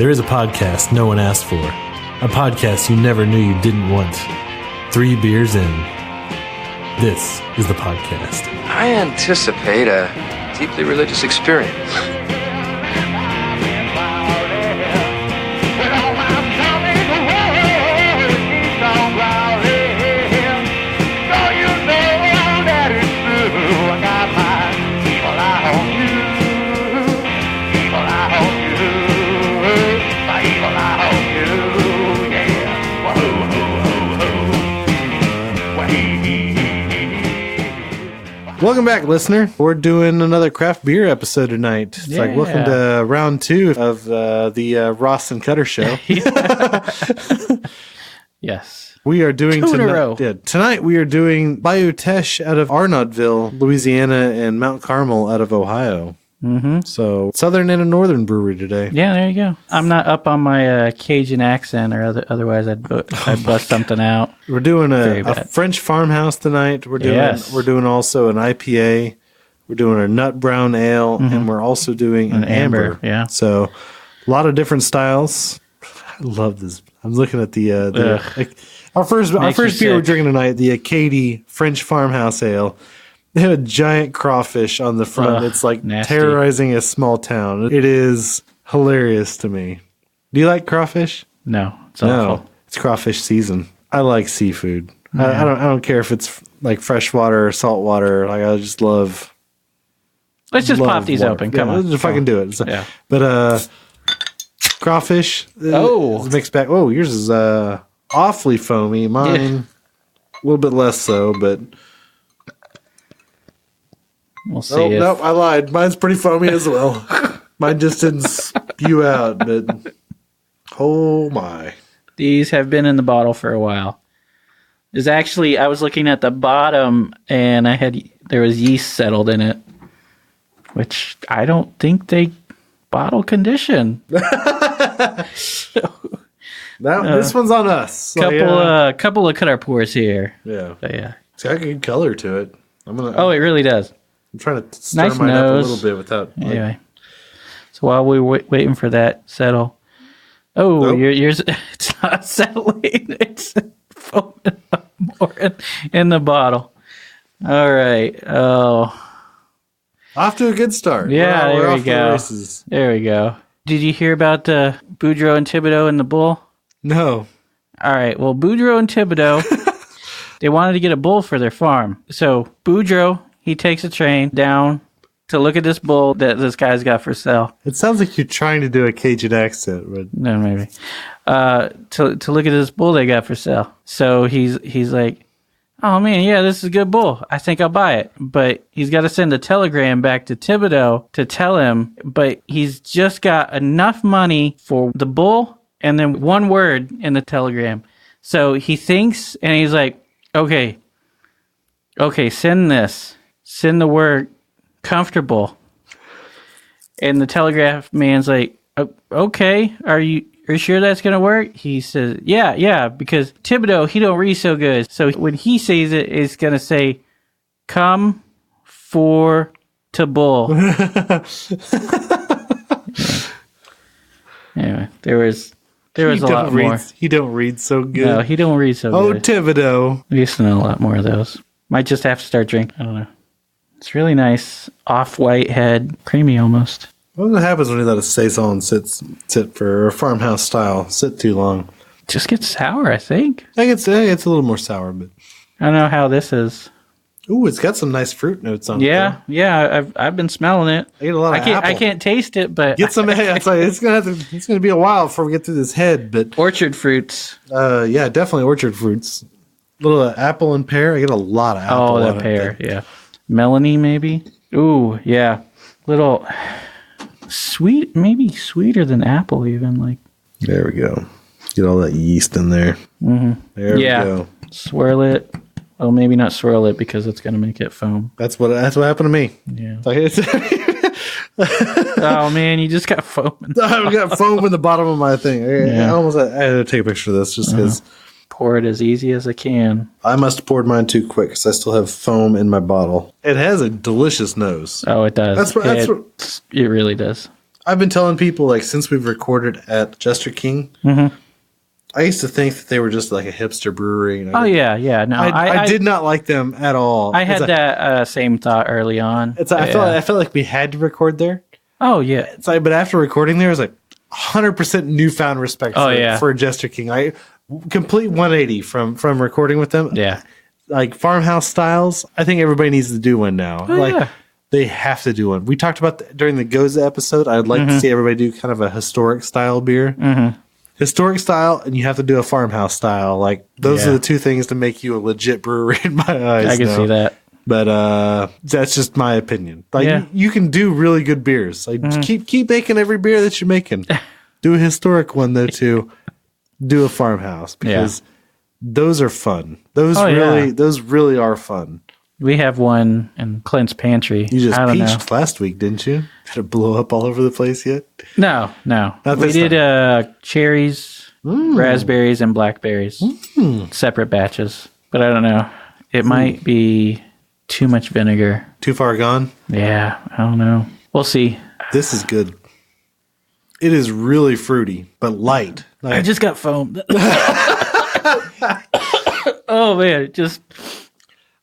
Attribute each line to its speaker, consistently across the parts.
Speaker 1: There is a podcast no one asked for. A podcast you never knew you didn't want. 3 beers in. This is the podcast.
Speaker 2: I anticipate a deeply religious experience.
Speaker 1: Welcome back, listener. We're doing another craft beer episode tonight. It's like welcome to round 2 of the Ross and Cutter show.
Speaker 3: Yes.
Speaker 1: We are doing tonight we are doing Bayou Teche out of Arnoldville, Louisiana, and Mount Carmel out of Ohio.
Speaker 3: Mm-hmm.
Speaker 1: So southern and a northern brewery today.
Speaker 3: Yeah, there you go. I'm not up on my Cajun accent, or otherwise I'd bust something out.
Speaker 1: We're doing a French farmhouse tonight. We're doing also an IPA. We're doing a nut brown ale, and we're also doing an amber. Yeah. So a lot of different styles. I love this. I'm looking at our first beer we're drinking tonight, the Acadie French farmhouse ale. They have a giant crawfish on the front. It's like nasty. Terrorizing a small town. It is hilarious to me. Do you like crawfish?
Speaker 3: No, it's awful.
Speaker 1: It's crawfish season. I like seafood. Yeah. I don't care if it's like freshwater or saltwater. Like I just love.
Speaker 3: Let's just pop these open. Come on,
Speaker 1: let's just fucking do it. So, yeah. But crawfish. Mixed bag. Oh, yours is awfully foamy. Mine a little bit less so, but.
Speaker 3: We'll see.
Speaker 1: Nope, I lied. Mine's pretty foamy as well. Mine just didn't spew out, but oh my.
Speaker 3: These have been in the bottle for a while. There's actually, I was looking at the bottom and there was yeast settled in it, which I don't think they bottle condition.
Speaker 1: This one's on us.
Speaker 3: Couple of cutter pours here.
Speaker 1: Yeah.
Speaker 3: But yeah.
Speaker 1: It's got a good color to it.
Speaker 3: It really does.
Speaker 1: I'm trying to stir mine up a little bit without.
Speaker 3: Anyway, so while we're waiting for that settle, yours it's not settling. It's foaming up more in the bottle. All right. Oh,
Speaker 1: off to a good start.
Speaker 3: Yeah, there we go. There we go. Did you hear about Boudreaux and Thibodeau and the bull?
Speaker 1: No.
Speaker 3: All right. Well, Boudreaux and Thibodeau, they wanted to get a bull for their farm. So Boudreaux. He takes a train down to look at this bull that this guy's got for sale.
Speaker 1: It sounds like you're trying to do a Cajun accent. But...
Speaker 3: No, maybe. To look at this bull they got for sale. So he's like, oh, man, yeah, this is a good bull. I think I'll buy it. But he's got to send a telegram back to Thibodeau to tell him, but he's just got enough money for the bull and then one word in the telegram. So he thinks, and he's like, okay, send this. Send the word comfortable. And the telegraph man's like, okay, are you sure that's going to work? He says, yeah, because Thibodeau, he don't read so good. So when he sees it, it's going to say, come for to bull. Anyway, there was a lot more.
Speaker 1: He don't read so good.
Speaker 3: No, he don't read so good.
Speaker 1: Oh, Thibodeau.
Speaker 3: We used to know a lot more of those. Might just have to start drinking. I don't know. It's really nice. Off-white head. Creamy almost.
Speaker 1: What happens when you let a saison sit for a farmhouse style? Sit too long.
Speaker 3: It just gets sour, I think.
Speaker 1: I think it's a little more sour, but...
Speaker 3: I don't know how this is.
Speaker 1: Ooh, it's got some nice fruit notes on it.
Speaker 3: Yeah, I've been smelling it.
Speaker 1: I get a lot of apple.
Speaker 3: I can't taste it, but...
Speaker 1: Get some... it's gonna be a while before we get through this head, but...
Speaker 3: Orchard fruits.
Speaker 1: Yeah, definitely orchard fruits. A little apple and pear. I get a lot of apple.
Speaker 3: Oh, that pear, yeah. Melony, maybe? Ooh, yeah. Little sweet, maybe sweeter than apple even. Like.
Speaker 1: There we go. Get all that yeast in there.
Speaker 3: Mm-hmm.
Speaker 1: There we go.
Speaker 3: Swirl it. Well, maybe not swirl it because it's going to make it foam.
Speaker 1: That's what happened to me.
Speaker 3: Yeah. Oh, man, you just got foam.
Speaker 1: I've got foam in the bottom of my thing.
Speaker 3: Yeah.
Speaker 1: I had to take a picture of this just because.
Speaker 3: Pour it as easy as I can.
Speaker 1: I must have poured mine too quick because I still have foam in my bottle. It has a delicious nose.
Speaker 3: Oh, it does. It really does.
Speaker 1: I've been telling people, like, since we've recorded at Jester King, I used to think that they were just like a hipster brewery.
Speaker 3: No,
Speaker 1: I did not like them at all.
Speaker 3: I had that same thought early on.
Speaker 1: I felt like we had to record there.
Speaker 3: Oh yeah.
Speaker 1: It's like, but after recording there, it was like 100% newfound respect for Jester King. I complete 180 from recording with them.
Speaker 3: Yeah.
Speaker 1: Like farmhouse styles, I think everybody needs to do one now. They have to do one. We talked about during the Goza episode. I'd like to see everybody do kind of a historic style beer. Historic style, and you have to do a farmhouse style. Like those are the two things to make you a legit brewery in my eyes.
Speaker 3: I can see that.
Speaker 1: But that's just my opinion. Like you can do really good beers. Like keep making every beer that you're making. Do a historic one though too. Do a farmhouse because those are fun. Those really are fun.
Speaker 3: We have one in Clint's pantry.
Speaker 1: You just peached last week, didn't you? Did it blow up all over the place yet?
Speaker 3: No. We did cherries, raspberries, and blackberries. Separate batches. But I don't know. It might be too much vinegar.
Speaker 1: Too far gone?
Speaker 3: Yeah, I don't know. We'll see.
Speaker 1: This is good. It is really fruity, but light.
Speaker 3: I just got foam. Oh, man. Just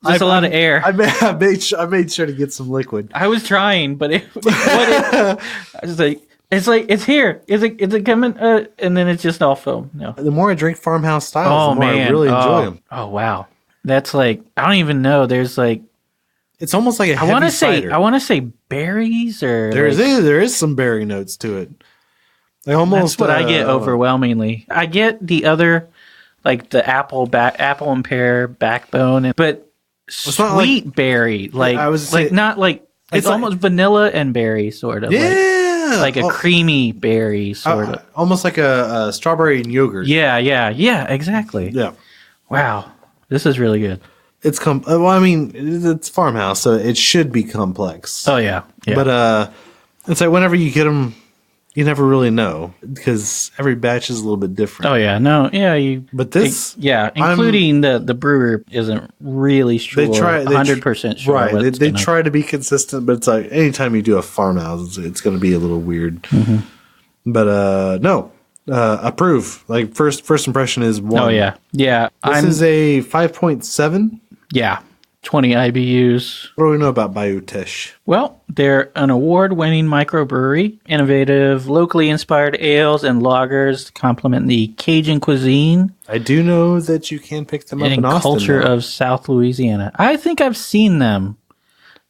Speaker 3: a lot of air.
Speaker 1: I made sure to get some liquid.
Speaker 3: I was trying, but I was like, it's here. Is it coming? And then it's just all foam. No.
Speaker 1: The more I drink farmhouse styles, the more I really enjoy them.
Speaker 3: Oh wow, that's like I don't even know. There's like
Speaker 1: it's almost like a heavy cider.
Speaker 3: I want to say berries or
Speaker 1: there is some berry notes to it.
Speaker 3: That's what I get overwhelmingly. I get the other like the apple and pear backbone, but. Sweet berry, it's almost vanilla and berry, sort of.
Speaker 1: Yeah,
Speaker 3: like a creamy berry, sort of.
Speaker 1: Almost like a strawberry and yogurt.
Speaker 3: Yeah, exactly.
Speaker 1: Yeah.
Speaker 3: Wow, this is really good.
Speaker 1: It's it's farmhouse, so it should be complex.
Speaker 3: Oh yeah.
Speaker 1: But it's like whenever you get them. You never really know because every batch is a little bit different.
Speaker 3: Oh yeah, no, yeah.
Speaker 1: But this,
Speaker 3: including the brewer isn't really sure. They try 100% sure.
Speaker 1: Right, they try to be consistent, but it's like anytime you do a farmhouse, it's going to be a little weird. But approve. Like first impression is 1.
Speaker 3: Oh yeah.
Speaker 1: This is a 5.7.
Speaker 3: Yeah. 20 IBUs.
Speaker 1: What do we know about Bayou Teche?
Speaker 3: Well, they're an award-winning microbrewery. Innovative, locally inspired ales and lagers complement the Cajun cuisine.
Speaker 1: I do know that you can pick them up in Austin.
Speaker 3: Culture of South Louisiana. I think I've seen them.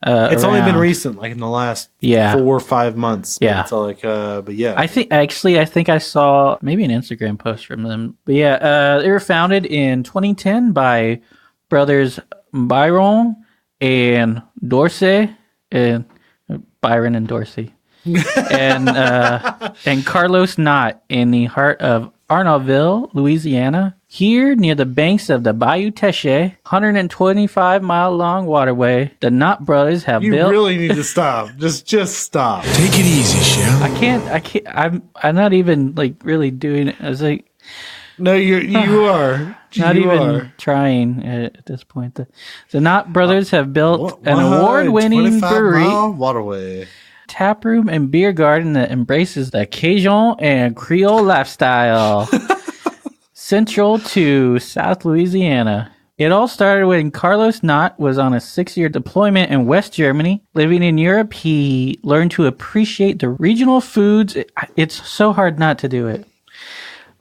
Speaker 1: It's only been recent, like in the last 4 or 5 months.
Speaker 3: Yeah.
Speaker 1: It's all like, but yeah.
Speaker 3: I think I saw maybe an Instagram post from them. But yeah, they were founded in 2010 by brothers Byron and Dorsey, and Byron and Dorsey, and Carlos Knott in the heart of Arnaudville, Louisiana. Here, near the banks of the Bayou Teche, 125-mile-long waterway, the Knott brothers have built...
Speaker 1: You really need to stop. Just stop.
Speaker 4: Take it easy, Shell.
Speaker 3: I can't. I'm not even like really doing it. I was like...
Speaker 1: No, you are.
Speaker 3: Not even trying at this point. The Knott brothers have built an award-winning brewery,
Speaker 1: waterway,
Speaker 3: tap room, and beer garden that embraces the Cajun and Creole lifestyle, central to South Louisiana. It all started when Carlos Knott was on a 6-year deployment in West Germany. Living in Europe, he learned to appreciate the regional foods. It's so hard not to do it.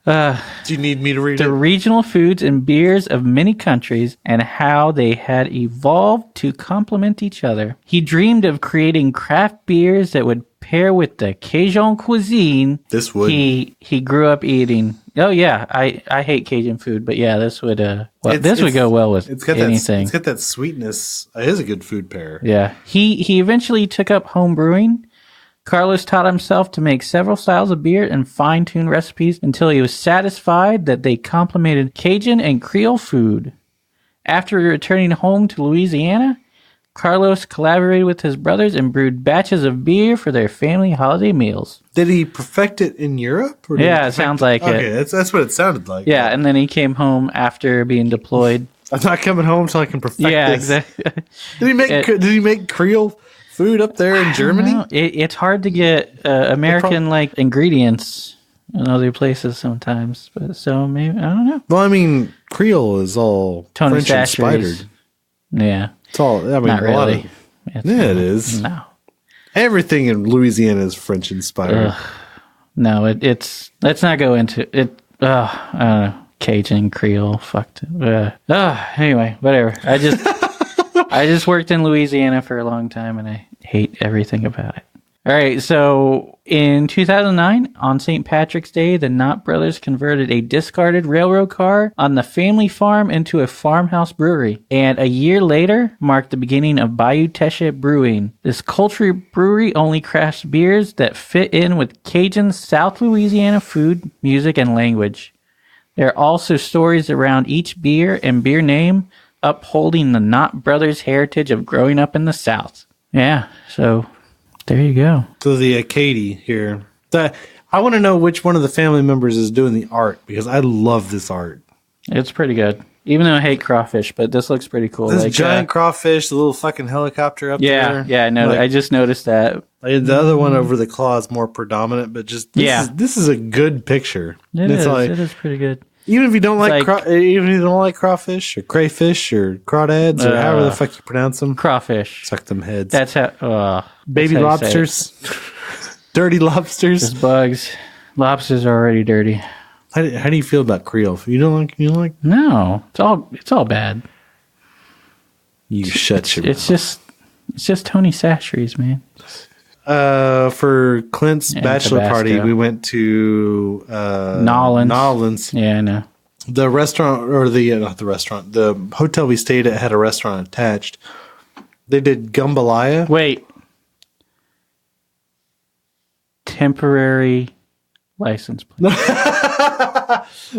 Speaker 1: Do you need me to read
Speaker 3: the regional foods and beers of many countries and how they had evolved to complement each other. He dreamed of creating craft beers that would pair with the Cajun cuisine he grew up eating. Oh yeah, I hate Cajun food, but yeah, this would would go well with anything.
Speaker 1: It's got that sweetness. It is a good food pair.
Speaker 3: Yeah. He eventually took up home brewing. Carlos taught himself to make several styles of beer and fine-tune recipes until he was satisfied that they complemented Cajun and Creole food. After returning home to Louisiana, Carlos collaborated with his brothers and brewed batches of beer for their family holiday meals.
Speaker 1: Did he perfect it in Europe?
Speaker 3: Yeah, it sounds like it.
Speaker 1: Okay, that's what it sounded like.
Speaker 3: Yeah, and then he came home after being deployed.
Speaker 1: I'm not coming home until I can perfect this.
Speaker 3: Yeah, exactly.
Speaker 1: Did he make Creole food up there in Germany?
Speaker 3: It's hard to get American like ingredients in other places sometimes. But so maybe I don't know.
Speaker 1: Well, I mean, Creole is all
Speaker 3: Tony
Speaker 1: French inspired.
Speaker 3: Yeah,
Speaker 1: it's all. I mean,
Speaker 3: not really.
Speaker 1: It is.
Speaker 3: No,
Speaker 1: everything in Louisiana is French inspired.
Speaker 3: No, it's. Let's not go into it. I don't know. Cajun, Creole, fucked it. Anyway, whatever. I just worked in Louisiana for a long time, and I hate everything about it. All right, so in 2009, on St. Patrick's Day, the Knott brothers converted a discarded railroad car on the family farm into a farmhouse brewery, and a year later marked the beginning of Bayou Teche Brewing. This culture brewery only crafts beers that fit in with Cajun South Louisiana food, music, and language. There are also stories around each beer and beer name upholding the Knott brothers' heritage of growing up in the South. Yeah, so there you go.
Speaker 1: So the Acadie here. I want to know which one of the family members is doing the art, because I love this art.
Speaker 3: It's pretty good. Even though I hate crawfish, but this looks pretty cool.
Speaker 1: This giant crawfish, the little fucking helicopter up there.
Speaker 3: Yeah, I know. Like, I just noticed that.
Speaker 1: The other one over the claw is more predominant, but just this is a good picture.
Speaker 3: It is pretty good.
Speaker 1: Even if you don't like crawfish or crayfish or crawdads or however the fuck you pronounce them,
Speaker 3: crawfish,
Speaker 1: suck them heads.
Speaker 3: That's how.
Speaker 1: Baby lobsters, dirty lobsters.
Speaker 3: Just bugs. Lobsters are already dirty.
Speaker 1: How do you feel about Creole? You don't like?
Speaker 3: No, it's all bad.
Speaker 1: You shut your mouth.
Speaker 3: It's just Tony Sachery's, man.
Speaker 1: For Clint's bachelor party, we went to Nolans.
Speaker 3: Yeah, I know.
Speaker 1: The restaurant, or not the restaurant, the hotel we stayed at had a restaurant attached. They did jambalaya.
Speaker 3: Wait. Temporary license plate.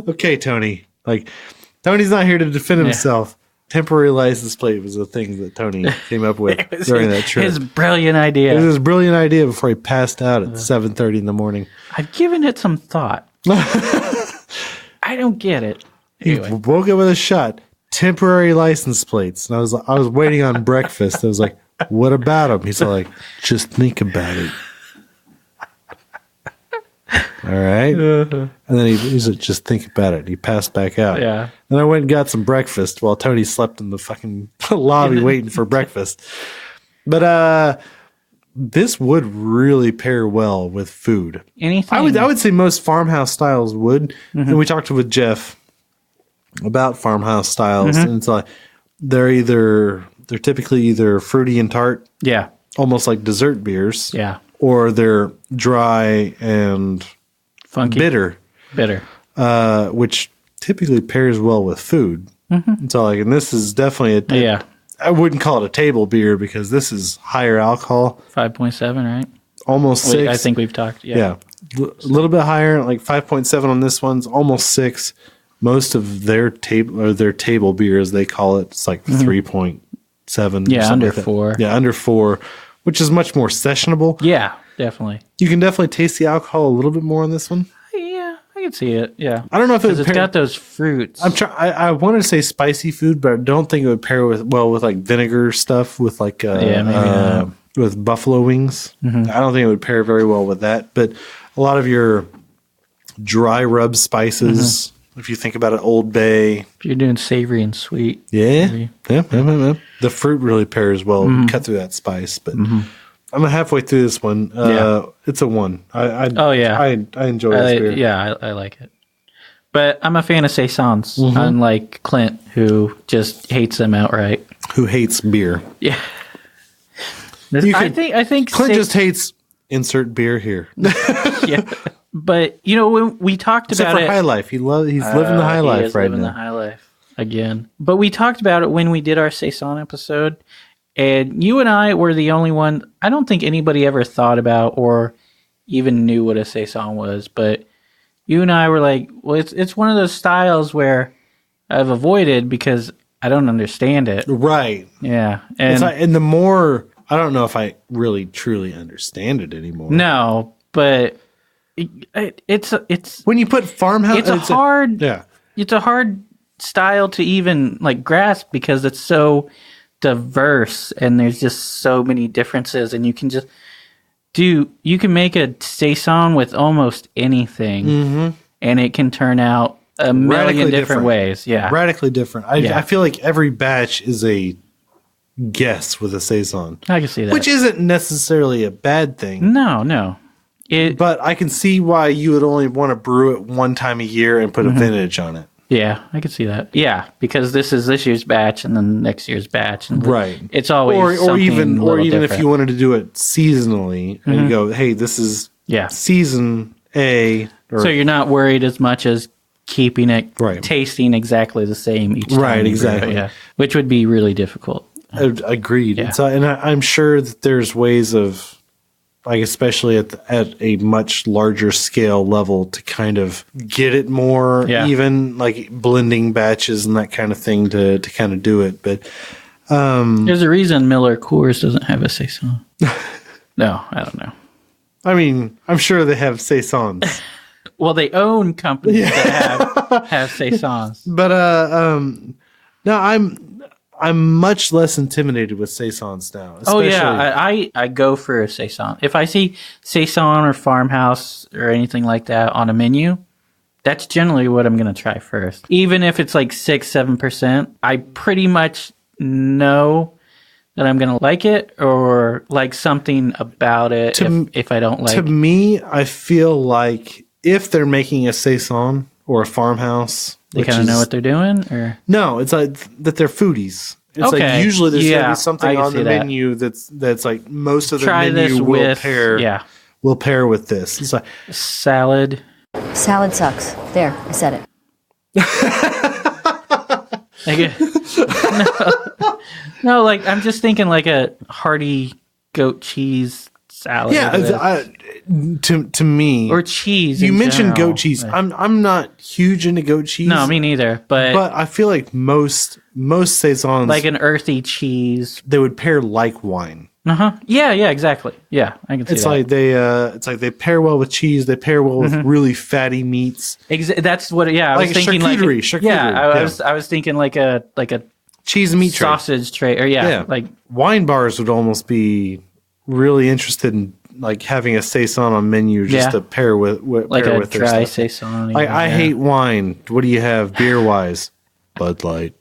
Speaker 1: Okay, Tony. Tony's not here to defend himself. Temporary license plate was a thing that Tony came up with during that trip.
Speaker 3: His brilliant idea.
Speaker 1: It was his brilliant idea before he passed out at 7:30 in the morning.
Speaker 3: I've given it some thought. I don't get it.
Speaker 1: Anyway. He woke up with a shot. Temporary license plates. And I was waiting on breakfast. I was like, what about him? He's like, just think about it. All right. And then he's like, just think about it. He passed back out.
Speaker 3: Yeah.
Speaker 1: Then I went and got some breakfast while Tony slept in the fucking lobby waiting for breakfast. But this would really pair well with food.
Speaker 3: Anything.
Speaker 1: I would say most farmhouse styles would. Mm-hmm. And we talked with Jeff about farmhouse styles. Mm-hmm. And it's like they're typically either fruity and tart.
Speaker 3: Yeah.
Speaker 1: Almost like dessert beers.
Speaker 3: Yeah.
Speaker 1: Or they're dry and
Speaker 3: funky,
Speaker 1: bitter, which typically pairs well with food. Mm-hmm. So, and this is definitely I wouldn't call it a table beer because this is higher alcohol,
Speaker 3: 5.7, right?
Speaker 1: Almost 6.
Speaker 3: I think we've talked.
Speaker 1: Yeah, a little bit higher, like 5.7 on this one's almost 6. Most of their table beer, as they call it, it's like 3.7.
Speaker 3: Yeah, under 4.
Speaker 1: Yeah, under 4. Which is much more sessionable.
Speaker 3: Yeah, definitely.
Speaker 1: You can definitely taste the alcohol a little bit more on this one.
Speaker 3: Yeah, I can see it. Yeah,
Speaker 1: I don't know if
Speaker 3: it's got those fruits.
Speaker 1: I wanted to say spicy food, but I don't think it would pair with like vinegar stuff with like with buffalo wings. Mm-hmm. I don't think it would pair very well with that. But a lot of your dry rub spices. Mm-hmm. If you think about it, Old Bay.
Speaker 3: If you're doing savory and sweet.
Speaker 1: Yeah. The fruit really pairs well. Mm-hmm. Cut through that spice. But I'm halfway through this one. It's a 1. I enjoy this beer.
Speaker 3: Yeah, I like it. But I'm a fan of Saisons, unlike Clint, who just hates them outright.
Speaker 1: Who hates beer.
Speaker 3: Yeah. I think
Speaker 1: Clint just hates insert beer here.
Speaker 3: Yeah. But, when we talked about it...
Speaker 1: Except for High Life. He's living the high life right now.
Speaker 3: Living the high life again. But we talked about it when we did our Saison episode, and you and I were the only one... I don't think anybody ever thought about or even knew what a Saison was, but you and I were like, well, it's one of those styles where I've avoided because I don't understand it.
Speaker 1: Right.
Speaker 3: Yeah.
Speaker 1: And the more... I don't know if I really, truly understand it anymore.
Speaker 3: No, but... It's
Speaker 1: when you put farmhouse.
Speaker 3: It's a hard style to even like grasp because it's so diverse, and there's just so many differences, and you can make a saison with almost anything, and it can turn out a million different ways. Yeah,
Speaker 1: radically different. I feel like every batch is a guess with a saison.
Speaker 3: I can see that,
Speaker 1: which isn't necessarily a bad thing.
Speaker 3: No.
Speaker 1: But I can see why you would only want to brew it one time a year and put a vintage on it.
Speaker 3: Yeah, I can see that. Yeah, because this is this year's batch and then next year's batch, and
Speaker 1: right.
Speaker 3: It's always
Speaker 1: or even
Speaker 3: different.
Speaker 1: If you wanted to do it seasonally and you go, hey, this is season A.
Speaker 3: So you're not worried as much as keeping it tasting exactly the same each time.
Speaker 1: Right, exactly.
Speaker 3: Which would be really difficult.
Speaker 1: Agreed.
Speaker 3: Yeah.
Speaker 1: And I'm sure that there's ways of, like, especially at a much larger scale level, to kind of get it more even, like blending batches and that kind of thing to kind of do it. But
Speaker 3: there's a reason Miller Coors doesn't have a saison. No, I don't know. I
Speaker 1: mean, I'm sure they have saisons.
Speaker 3: Well, they own companies that have saisons.
Speaker 1: But no, I'm much less intimidated with saisons now.
Speaker 3: Oh yeah, I go for a saison. If I see saison or farmhouse or anything like that on a menu, that's generally what I'm going to try first. Even if it's like 6-7%, I pretty much know that I'm going to like it or like something about it. If I don't like,
Speaker 1: to me, I feel like if they're making a saison or a farmhouse,
Speaker 3: they kind of know what they're doing, or
Speaker 1: no, it's like that they're foodies. It's like usually there's going to be something on the menu that's like most of the menu will pair with this. It's like
Speaker 3: salad.
Speaker 4: Salad sucks. There, I said
Speaker 3: it. No, like I'm just thinking like a hearty goat cheese salad.
Speaker 1: Yeah, to me,
Speaker 3: or cheese.
Speaker 1: You mentioned goat cheese. I'm not huge into goat cheese.
Speaker 3: No, me neither. But
Speaker 1: I feel like most saisons,
Speaker 3: like an earthy cheese,
Speaker 1: they would pair like wine.
Speaker 3: Yeah, exactly. Yeah, I can see that.
Speaker 1: It's like they pair well with cheese. They pair well with really fatty meats.
Speaker 3: That's what. Yeah, I was thinking
Speaker 1: charcuterie.
Speaker 3: Yeah, I was thinking like a
Speaker 1: cheese and meat
Speaker 3: sausage tray. Or like
Speaker 1: wine bars would almost be really interested in like having a saison on menu just to pair with
Speaker 3: like
Speaker 1: pair
Speaker 3: a
Speaker 1: with
Speaker 3: dry saison.
Speaker 1: I hate wine. What do you have beer wise? Bud Light.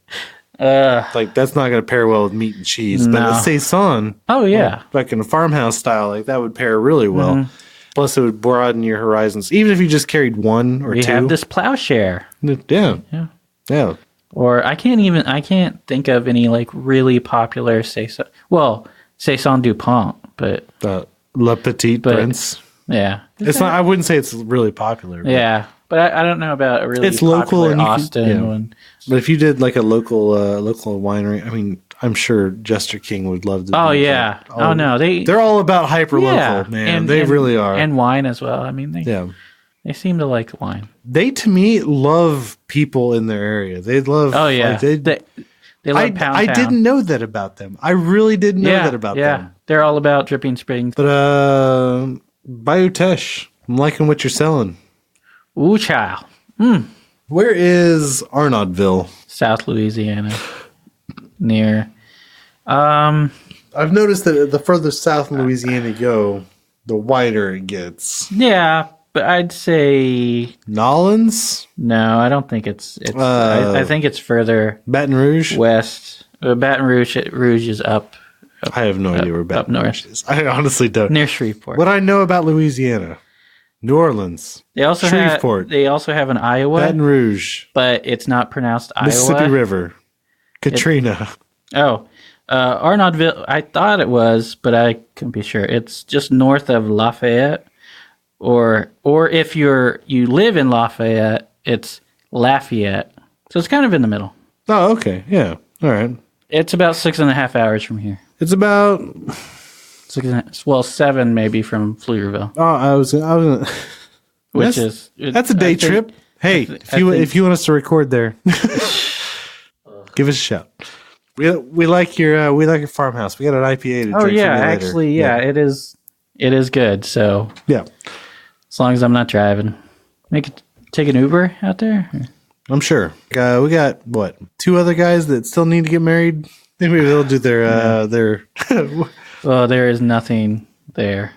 Speaker 1: Like that's not going to pair well with meat and cheese. No. But a saison, like in a farmhouse style, like that would pair really well. Plus, it would broaden your horizons, even if you just carried one or two. We
Speaker 3: have this plowshare.
Speaker 1: Yeah.
Speaker 3: Or I can't think of any like really popular saison. Well, Saison Dupont, but
Speaker 1: Le Petit Prince.
Speaker 3: Yeah,
Speaker 1: it's not. I wouldn't say it's really popular.
Speaker 3: But I don't know about a really. It's local in Austin one.
Speaker 1: But if you did like a local winery, I mean, I'm sure Jester King would love to.
Speaker 3: Oh yeah. They're
Speaker 1: all about hyper local, man. They really are,
Speaker 3: and wine as well. I mean, they seem to like wine.
Speaker 1: They, to me, love people in their area. They love.
Speaker 3: Oh yeah. Like, they love Pound Town.
Speaker 1: I didn't know that about them. I really didn't know that about them. Yeah,
Speaker 3: they're all about Dripping Springs.
Speaker 1: But Bayou Teche, I'm liking what you're selling.
Speaker 3: Ooh, child.
Speaker 1: Where is Arnaudville?
Speaker 3: South Louisiana. Near.
Speaker 1: I've noticed that the further south in Louisiana you go, the wider it gets.
Speaker 3: Yeah, but I'd say
Speaker 1: Nolens.
Speaker 3: No, I don't think it's. I think it's further.
Speaker 1: Baton Rouge
Speaker 3: west. Baton Rouge is up.
Speaker 1: I have no idea where Baton Rouge is. I honestly don't.
Speaker 3: Near Shreveport.
Speaker 1: What I know about Louisiana, New Orleans.
Speaker 3: They also have an Iowa.
Speaker 1: Baton Rouge,
Speaker 3: but it's not pronounced Iowa.
Speaker 1: Mississippi River. Katrina.
Speaker 3: Arnaudville. I thought it was, but I couldn't be sure. It's just north of Lafayette. Or if you live in Lafayette, it's Lafayette. So it's kind of in the middle.
Speaker 1: Oh, okay. Yeah. All right.
Speaker 3: It's about 6.5 hours from here.
Speaker 1: It's about
Speaker 3: 7 maybe from Pflugerville.
Speaker 1: Oh, I was that's a day trip. Hey, if you want us to record there, give us a shout. We like your farmhouse. We got an IPA to drink.
Speaker 3: Oh yeah, actually, it is good. So
Speaker 1: yeah.
Speaker 3: As long as I'm not driving. Take an Uber out there?
Speaker 1: I'm sure. We got, 2 other guys that still need to get married Maybe they'll do their.
Speaker 3: Well, there is nothing there.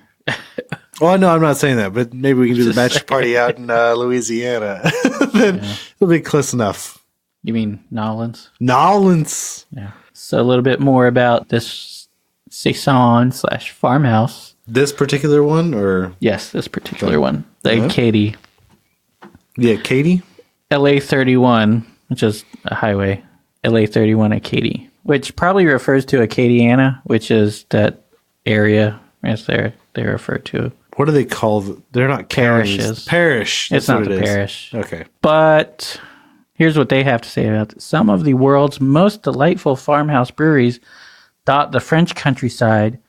Speaker 1: Well, no, I'm not saying that, but maybe we can do the bachelor party out in Louisiana. Then it'll be close enough.
Speaker 3: You mean Nolans?
Speaker 1: Nolans.
Speaker 3: Yeah. So a little bit more about this saison/farmhouse.
Speaker 1: This particular one, or
Speaker 3: yes, this particular one, the Acadie.
Speaker 1: Yeah, Acadie.
Speaker 3: LA 31, which is a highway. LA 31 Acadie, which probably refers to Acadiana, which is that area. Yes, they refer to.
Speaker 1: What do they call? They're not
Speaker 3: parishes.
Speaker 1: Parish.
Speaker 3: It's not the parish.
Speaker 1: Okay.
Speaker 3: But here's what they have to say about it. Some of the world's most delightful farmhouse breweries dot the French countryside,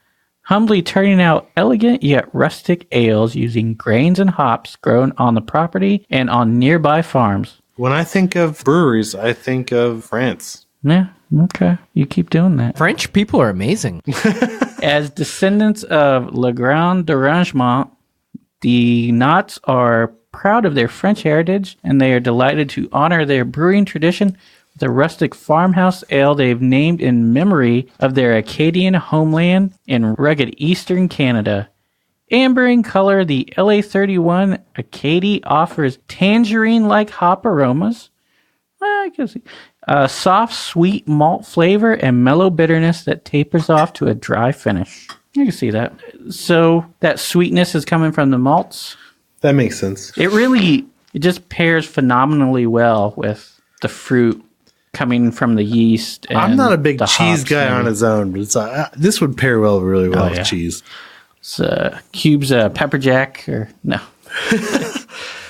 Speaker 3: humbly turning out elegant yet rustic ales using grains and hops grown on the property and on nearby farms.
Speaker 1: When I think of breweries, I think of France.
Speaker 3: Yeah, okay. You keep doing that.
Speaker 5: French people are amazing.
Speaker 3: As descendants of Le Grand Derangement, the Knots are proud of their French heritage, and they are delighted to honor their brewing tradition with a rustic farmhouse ale they've named in memory of their Acadian homeland in rugged eastern Canada. Amber in color, the LA 31 Acadie offers tangerine-like hop aromas. I can see. Soft, sweet malt flavor and mellow bitterness that tapers off to a dry finish. I can see that. So that sweetness is coming from the malts.
Speaker 1: That makes sense.
Speaker 3: It just pairs phenomenally well with the fruit coming from the yeast. And
Speaker 1: I'm not a big cheese guy on its own, but this would pair really well with cheese.
Speaker 3: It's cubes pepper jack or no.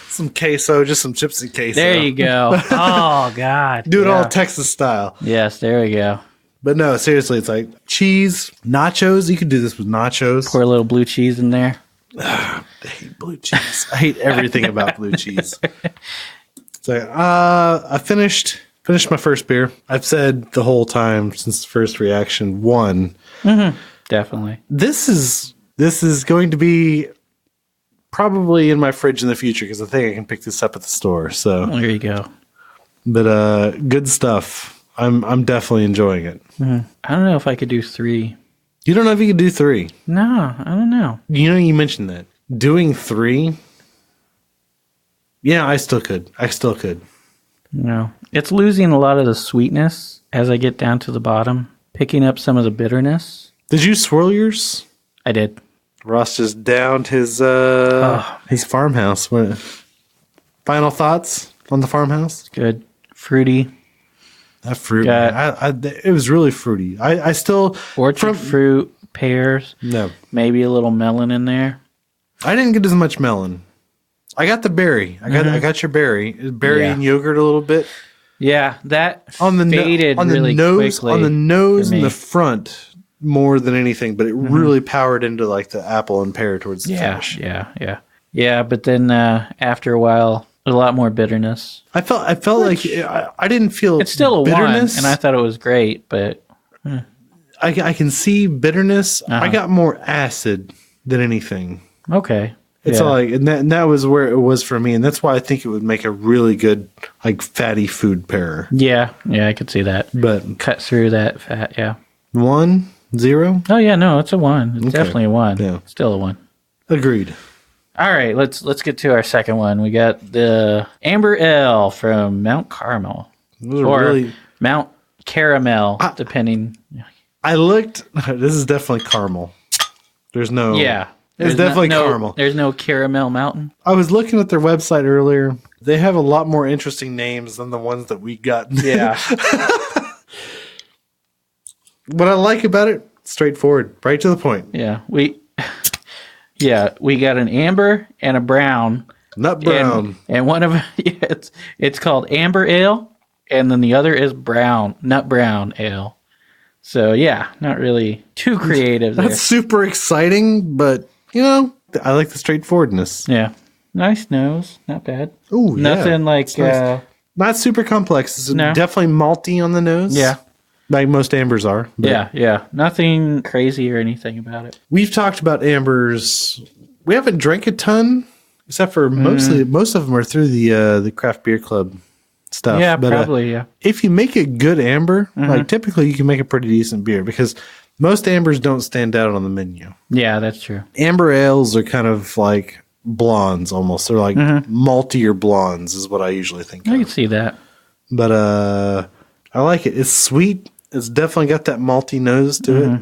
Speaker 1: Some queso, just some chips and queso.
Speaker 3: There you go. Oh, God.
Speaker 1: Do it all Texas style.
Speaker 3: Yes, there we go.
Speaker 1: But no, seriously, it's like cheese, nachos. You could do this with nachos.
Speaker 3: Pour a little blue cheese in there.
Speaker 1: I hate blue cheese. I hate everything about blue cheese. It's like, I finished my first beer. I've said the whole time since the first reaction, one.
Speaker 3: Mm-hmm. Definitely.
Speaker 1: This is going to be probably in my fridge in the future because I think I can pick this up at the store. So
Speaker 3: there you go.
Speaker 1: But good stuff. I'm definitely enjoying it.
Speaker 3: Mm-hmm. I don't know if I could do 3.
Speaker 1: You don't know if you could do 3?
Speaker 3: No, I don't know.
Speaker 1: You mentioned that. Doing 3? Yeah, I still could.
Speaker 3: No. It's losing a lot of the sweetness as I get down to the bottom, picking up some of the bitterness.
Speaker 1: Did you swirl yours?
Speaker 3: I did.
Speaker 1: Ross just downed his farmhouse. Final thoughts on the farmhouse?
Speaker 3: Good. Fruity.
Speaker 1: That fruit. It was really fruity. I still...
Speaker 3: Orchard fruit, pears.
Speaker 1: No.
Speaker 3: Maybe a little melon in there.
Speaker 1: I didn't get as much melon. I got the berry. I got your berry. Berry and yogurt a little bit.
Speaker 3: Yeah, that
Speaker 1: faded
Speaker 3: really quickly.
Speaker 1: On the nose and the front more than anything, but it really powered into like the apple and pear towards the finish.
Speaker 3: Yeah, but then after a while, a lot more bitterness.
Speaker 1: I felt like I didn't feel
Speaker 3: it's still a bitterness, 1, and I thought it was great, but
Speaker 1: I can see bitterness. I got more acid than anything.
Speaker 3: Okay.
Speaker 1: It's like, and that was where it was for me, and that's why I think it would make a really good, like, fatty food pair.
Speaker 3: Yeah, I could see that.
Speaker 1: But
Speaker 3: cut through that fat,
Speaker 1: 1, 0?
Speaker 3: Oh yeah, no, it's a 1. It's definitely a 1.
Speaker 1: Yeah,
Speaker 3: still a 1.
Speaker 1: Agreed.
Speaker 3: All right, let's get to our second one. We got the Amber Ale from Mount Carmel, or Mount Caramel, depending.
Speaker 1: I looked. This is definitely caramel. There's no.
Speaker 3: Yeah.
Speaker 1: It's definitely caramel.
Speaker 3: There's no Caramel Mountain.
Speaker 1: I was looking at their website earlier. They have a lot more interesting names than the ones that we got.
Speaker 3: Yeah.
Speaker 1: What I like about it, straightforward, right to the point.
Speaker 3: Yeah. We got an amber and a brown.
Speaker 1: Nut brown.
Speaker 3: And one of it's called Amber Ale, and then the other is Nut Brown Ale. So yeah, not really too creative there.
Speaker 1: That's super exciting, but I like the straightforwardness.
Speaker 3: Yeah. Nice nose. Not bad.
Speaker 1: Ooh,
Speaker 3: nothing like
Speaker 1: nice. Not super complex. It's definitely malty on the nose.
Speaker 3: Yeah.
Speaker 1: Like most ambers are.
Speaker 3: Yeah. Nothing crazy or anything about it.
Speaker 1: We've talked about ambers. We haven't drank a ton, except for most of them are through the craft beer club stuff.
Speaker 3: Yeah,
Speaker 1: but,
Speaker 3: probably, yeah.
Speaker 1: If you make a good amber, like typically you can make a pretty decent beer because most ambers don't stand out on the menu.
Speaker 3: Yeah, that's true.
Speaker 1: Amber ales are kind of like blondes almost. They're like maltier blondes is what I usually think
Speaker 3: I
Speaker 1: of.
Speaker 3: can see that.
Speaker 1: But I like it. It's sweet. It's definitely got that malty nose to it.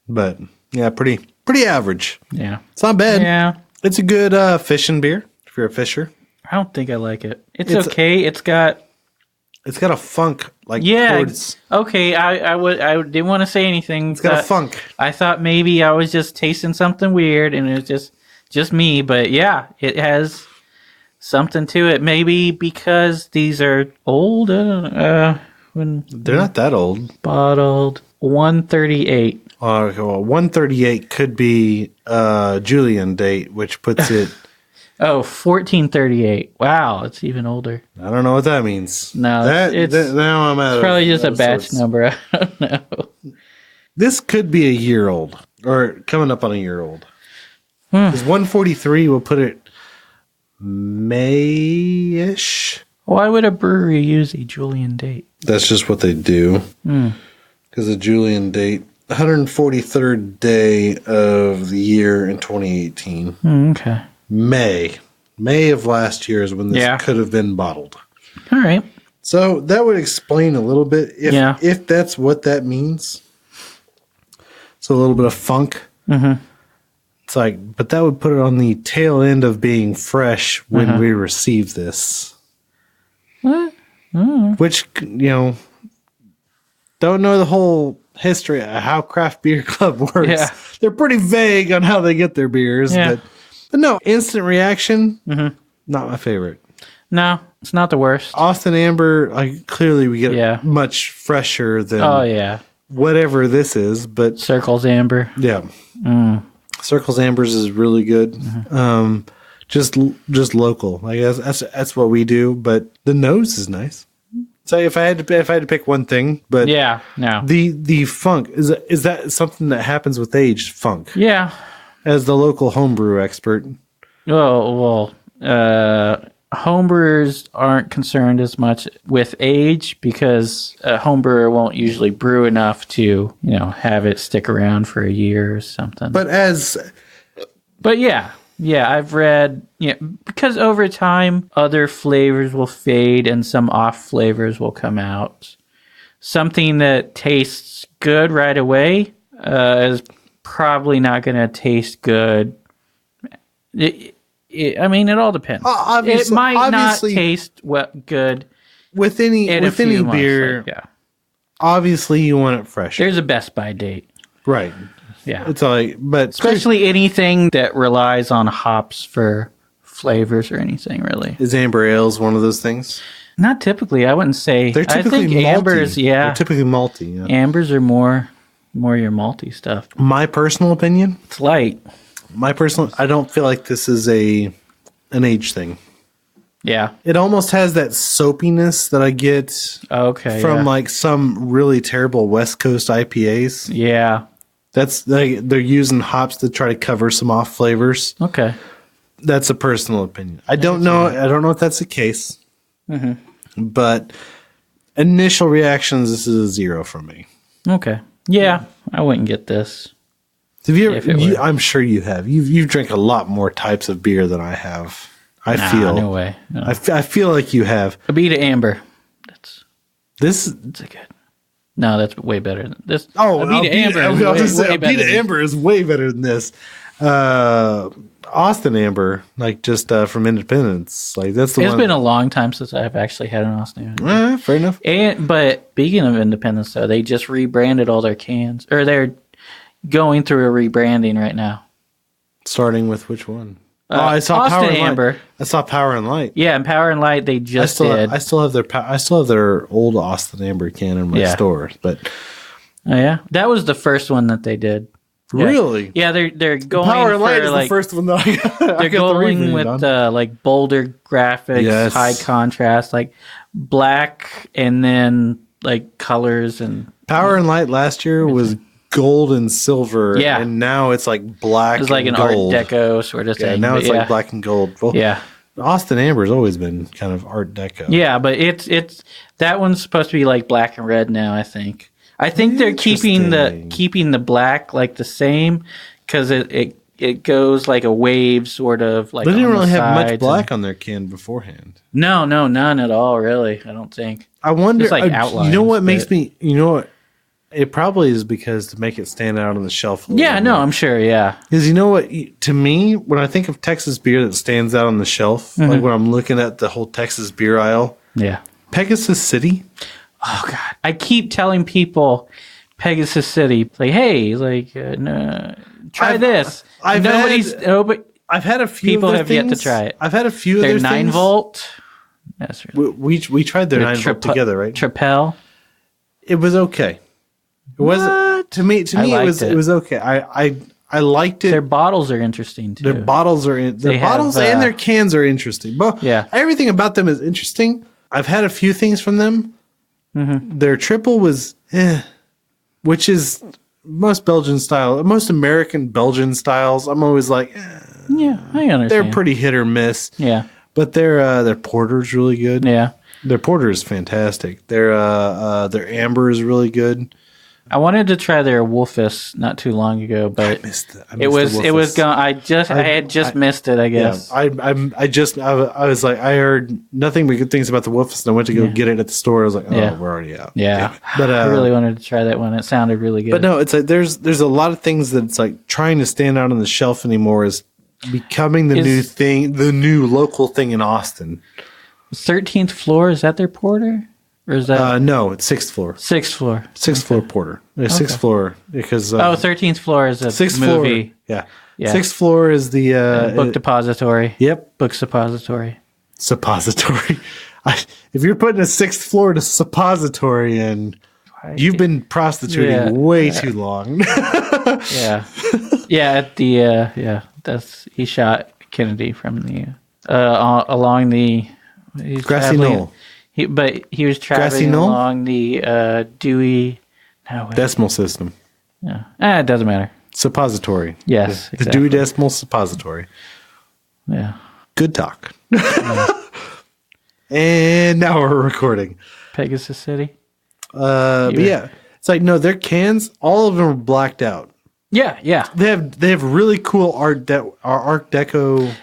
Speaker 1: But yeah, pretty average.
Speaker 3: Yeah.
Speaker 1: It's not bad.
Speaker 3: Yeah.
Speaker 1: It's a good fishing beer if you're a fisher.
Speaker 3: I don't think I like it. It's okay. It's got
Speaker 1: a funk like towards,
Speaker 3: okay. I didn't want to say anything.
Speaker 1: It's got a funk.
Speaker 3: I thought maybe I was just tasting something weird and it was just me, but yeah, it has something to it. Maybe because these are old. When
Speaker 1: they're not that old.
Speaker 3: Bottled 138.
Speaker 1: Well, 138 could be Julian date, which puts it.
Speaker 3: 1438. Wow, it's even older.
Speaker 1: I don't know what that means.
Speaker 3: No,
Speaker 1: now I'm at
Speaker 3: it's probably just a batch number. I don't know.
Speaker 1: This could be a year old or coming up on a year old. Because 143 will put it May-ish.
Speaker 3: Why would a brewery use a Julian date?
Speaker 1: That's just what they do. Because a Julian date, 143rd day of the year in 2018.
Speaker 3: Okay.
Speaker 1: May of last year is when this could have been bottled.
Speaker 3: All right.
Speaker 1: So that would explain a little bit if that's what that means. So a little bit of funk. It's like, but that would put it on the tail end of being fresh when we receive this.
Speaker 3: What?
Speaker 1: Which, don't know the whole history of how Craft Beer Club works.
Speaker 3: Yeah.
Speaker 1: They're pretty vague on how they get their beers.
Speaker 3: Yeah.
Speaker 1: But no, instant reaction, not my favorite.
Speaker 3: No, it's not the worst.
Speaker 1: Austin Amber, like clearly we get it much fresher than whatever this is. But
Speaker 3: Circles Amber.
Speaker 1: Yeah. Circles Ambers is really good. Just local. Like that's what we do. But the nose is nice. So if I had to pick one thing, but the funk is that something that happens with age? Funk.
Speaker 3: Yeah.
Speaker 1: As the local homebrew expert.
Speaker 3: Well, homebrewers aren't concerned as much with age because a homebrewer won't usually brew enough to, have it stick around for a year or something. But I've read, because over time other flavors will fade and some off flavors will come out. Something that tastes good right away is probably not going to taste good. It all depends. It might not taste good
Speaker 1: with any beer.
Speaker 3: Months,
Speaker 1: obviously, you want it fresh.
Speaker 3: There's a best by date,
Speaker 1: right?
Speaker 3: Yeah,
Speaker 1: it's like, but
Speaker 3: especially anything that relies on hops for flavors or anything. Really,
Speaker 1: is amber ales one of those things?
Speaker 3: Not typically. I wouldn't say.
Speaker 1: They're typically
Speaker 3: I think
Speaker 1: malty.
Speaker 3: Ambers,
Speaker 1: They're typically malty. Yeah.
Speaker 3: Ambers are more your malty stuff.
Speaker 1: My personal opinion,
Speaker 3: it's light.
Speaker 1: I don't feel like this is an age thing.
Speaker 3: Yeah.
Speaker 1: It almost has that soapiness that I get from like some really terrible West Coast IPAs.
Speaker 3: Yeah.
Speaker 1: That's they're using hops to try to cover some off flavors.
Speaker 3: Okay.
Speaker 1: That's a personal opinion. I don't know if that's the case. But initial reactions, this is a 0 for me.
Speaker 3: Okay. Yeah, I wouldn't get this.
Speaker 1: Have you ever? I'm sure you have. You've drank a lot more types of beer than I have.
Speaker 3: No way. No.
Speaker 1: I feel like you have.
Speaker 3: Abita Amber. That's
Speaker 1: a
Speaker 3: good. No, that's way better than this.
Speaker 1: Oh,
Speaker 3: Abita
Speaker 1: Amber is way better than this. Austin Amber, like just from Independence, like that's the one.
Speaker 3: It's been a long time since I've actually had an Austin Amber.
Speaker 1: Fair enough.
Speaker 3: But speaking of Independence, though, they just rebranded all their cans, or they're going through a rebranding right now.
Speaker 1: Starting with which one? I saw
Speaker 3: Austin
Speaker 1: Power and
Speaker 3: Amber.
Speaker 1: Light. I saw Power and Light.
Speaker 3: Yeah, and Power and Light they just did.
Speaker 1: I still have their old Austin Amber can in my store, but
Speaker 3: that was the first one that they did. Yeah.
Speaker 1: Really?
Speaker 3: Yeah, they're going
Speaker 1: Power and Light
Speaker 3: for,
Speaker 1: is
Speaker 3: like,
Speaker 1: the first one that I got.
Speaker 3: They're going with like bolder graphics, high contrast, like black, and then like colors and
Speaker 1: Power and Light last year was gold and silver.
Speaker 3: Yeah,
Speaker 1: and now it's like black.
Speaker 3: It's like an
Speaker 1: gold.
Speaker 3: Art Deco sort of thing.
Speaker 1: Yeah, now it's like black and gold. Well, Austin Amber has always been kind of Art Deco.
Speaker 3: Yeah, but it's that one's supposed to be like black and red now. I think they're keeping the black like the same because it goes like a wave sort of like.
Speaker 1: They didn't really have much black on their can beforehand.
Speaker 3: No, none at all. Really, I don't think.
Speaker 1: I wonder.
Speaker 3: Just like outlines,
Speaker 1: you know what makes me? You know what? It probably is because to make it stand out on the shelf.
Speaker 3: Yeah, no, I'm sure. Yeah,
Speaker 1: because you know what? To me, when I think of Texas beer that stands out on the shelf, like when I'm looking at the whole Texas beer aisle, Pegasus City.
Speaker 3: Oh God, I keep telling people Pegasus City, like, hey, like, no, try this. I've
Speaker 1: had a few.
Speaker 3: People have yet to try it.
Speaker 1: I've had a few.
Speaker 3: Their
Speaker 1: of their
Speaker 3: 9-volt. That's really
Speaker 1: we tried their 9-volt together, right?
Speaker 3: Tripel.
Speaker 1: It was okay. It wasn't to me. It was okay. I liked it.
Speaker 3: Their bottles are interesting too.
Speaker 1: Their bottles and their cans are interesting. But everything about them is interesting. I've had a few things from them. Mm-hmm. Their triple was, which is most Belgian style, most American Belgian styles. I'm always like,
Speaker 3: yeah, I understand.
Speaker 1: They're pretty hit or miss.
Speaker 3: Yeah,
Speaker 1: but their porter's really good.
Speaker 3: Yeah,
Speaker 1: their porter is fantastic. Their amber is really good.
Speaker 3: I wanted to try their Wolfus not too long ago, but I missed it was gone. I had just missed it, I guess.
Speaker 1: Yeah, I was like, I heard nothing but good things about the Wolfus, and I went to go get it at the store. I was like, oh, we're already out.
Speaker 3: Yeah, but I really wanted to try that one. It sounded really good.
Speaker 1: But no, it's like there's a lot of things that it's like trying to stand out on the shelf anymore is becoming the new thing, the new local thing in Austin.
Speaker 3: 13th Floor, is that their porter? Or is that
Speaker 1: no, it's 6th floor.
Speaker 3: 6th floor.
Speaker 1: 6th floor porter. 6th floor because
Speaker 3: 13th floor is a 6th movie.
Speaker 1: Floor, yeah. 6th floor is the
Speaker 3: book depository.
Speaker 1: Yep.
Speaker 3: Book suppository.
Speaker 1: Suppository. If you're putting a 6th floor to suppository in, you've been prostituting way too long.
Speaker 3: Yeah. Yeah, at the that's he shot Kennedy from the along the
Speaker 1: grassy knoll.
Speaker 3: He was traveling along the Dewey
Speaker 1: Decimal System.
Speaker 3: Yeah, it doesn't matter.
Speaker 1: Suppository.
Speaker 3: Yes,
Speaker 1: the Dewey Decimal Suppository.
Speaker 3: Yeah.
Speaker 1: Good talk. And now we're recording.
Speaker 3: Pegasus City.
Speaker 1: But yeah, it's like no, their cans, all of them are blacked out.
Speaker 3: Yeah.
Speaker 1: They have really cool Art Deco.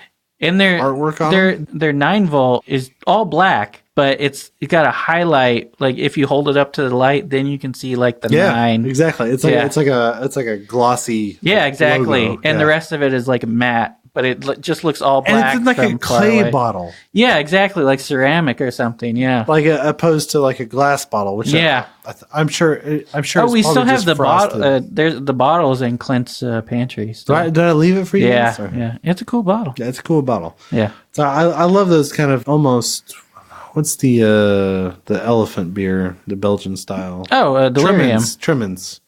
Speaker 3: And their
Speaker 1: artwork on
Speaker 3: their 9-volt is all black, but it got a highlight. Like if you hold it up to the light, then you can see like the 9.
Speaker 1: Exactly. It's like a glossy.
Speaker 3: Yeah, exactly.
Speaker 1: Logo.
Speaker 3: And the rest of it is like matte, but it just looks all black.
Speaker 1: And it's like a clay bottle.
Speaker 3: Yeah, exactly, like ceramic or something. Yeah,
Speaker 1: like opposed to like a glass bottle. Which I'm sure.
Speaker 3: Oh, we still have the bottle. There's the bottles in Clint's pantry.
Speaker 1: Did I leave it for you?
Speaker 3: Yeah, yeah. It's a cool bottle.
Speaker 1: Yeah, it's a cool bottle.
Speaker 3: Yeah.
Speaker 1: So I love those kind of almost. What's the elephant beer, the Belgian style?
Speaker 3: Oh, Delirium.
Speaker 1: Tremens.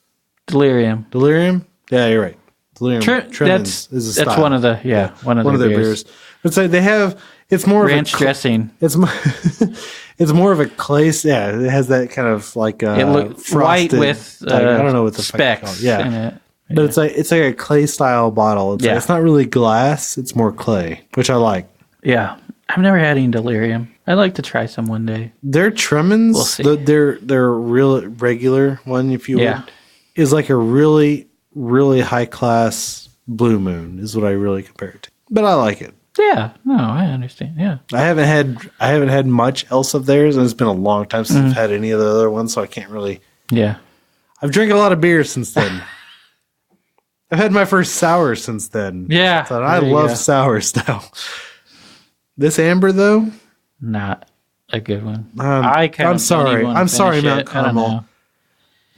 Speaker 3: Delirium.
Speaker 1: Yeah, you're right. Tremens is a style.
Speaker 3: That's one of their beers.
Speaker 1: It's like they have. It's more
Speaker 3: ranch
Speaker 1: of a
Speaker 3: dressing.
Speaker 1: It's more of a clay. Yeah, it has that kind of like
Speaker 3: it looks white with
Speaker 1: I don't know what the
Speaker 3: specks.
Speaker 1: Yeah,
Speaker 3: in it.
Speaker 1: But it's like a clay style bottle. It's it's not really glass. It's more clay, which I like.
Speaker 3: Yeah, I've never had any Delirium. I'd like to try some one day.
Speaker 1: Their Tremens,
Speaker 3: we'll see.
Speaker 1: Their real regular one, if you would, is like a really, really high class Blue Moon is what I really compare it to. But I like it.
Speaker 3: Yeah, no, I understand. Yeah,
Speaker 1: I haven't had much else of theirs, and it's been a long time since I've had any of the other ones, so I can't really.
Speaker 3: Yeah,
Speaker 1: I've drank a lot of beer since then. I've had my first sour since then.
Speaker 3: Yeah,
Speaker 1: so I love sour style. This amber though,
Speaker 3: not a good one.
Speaker 1: I'm sorry, Mount Carmel.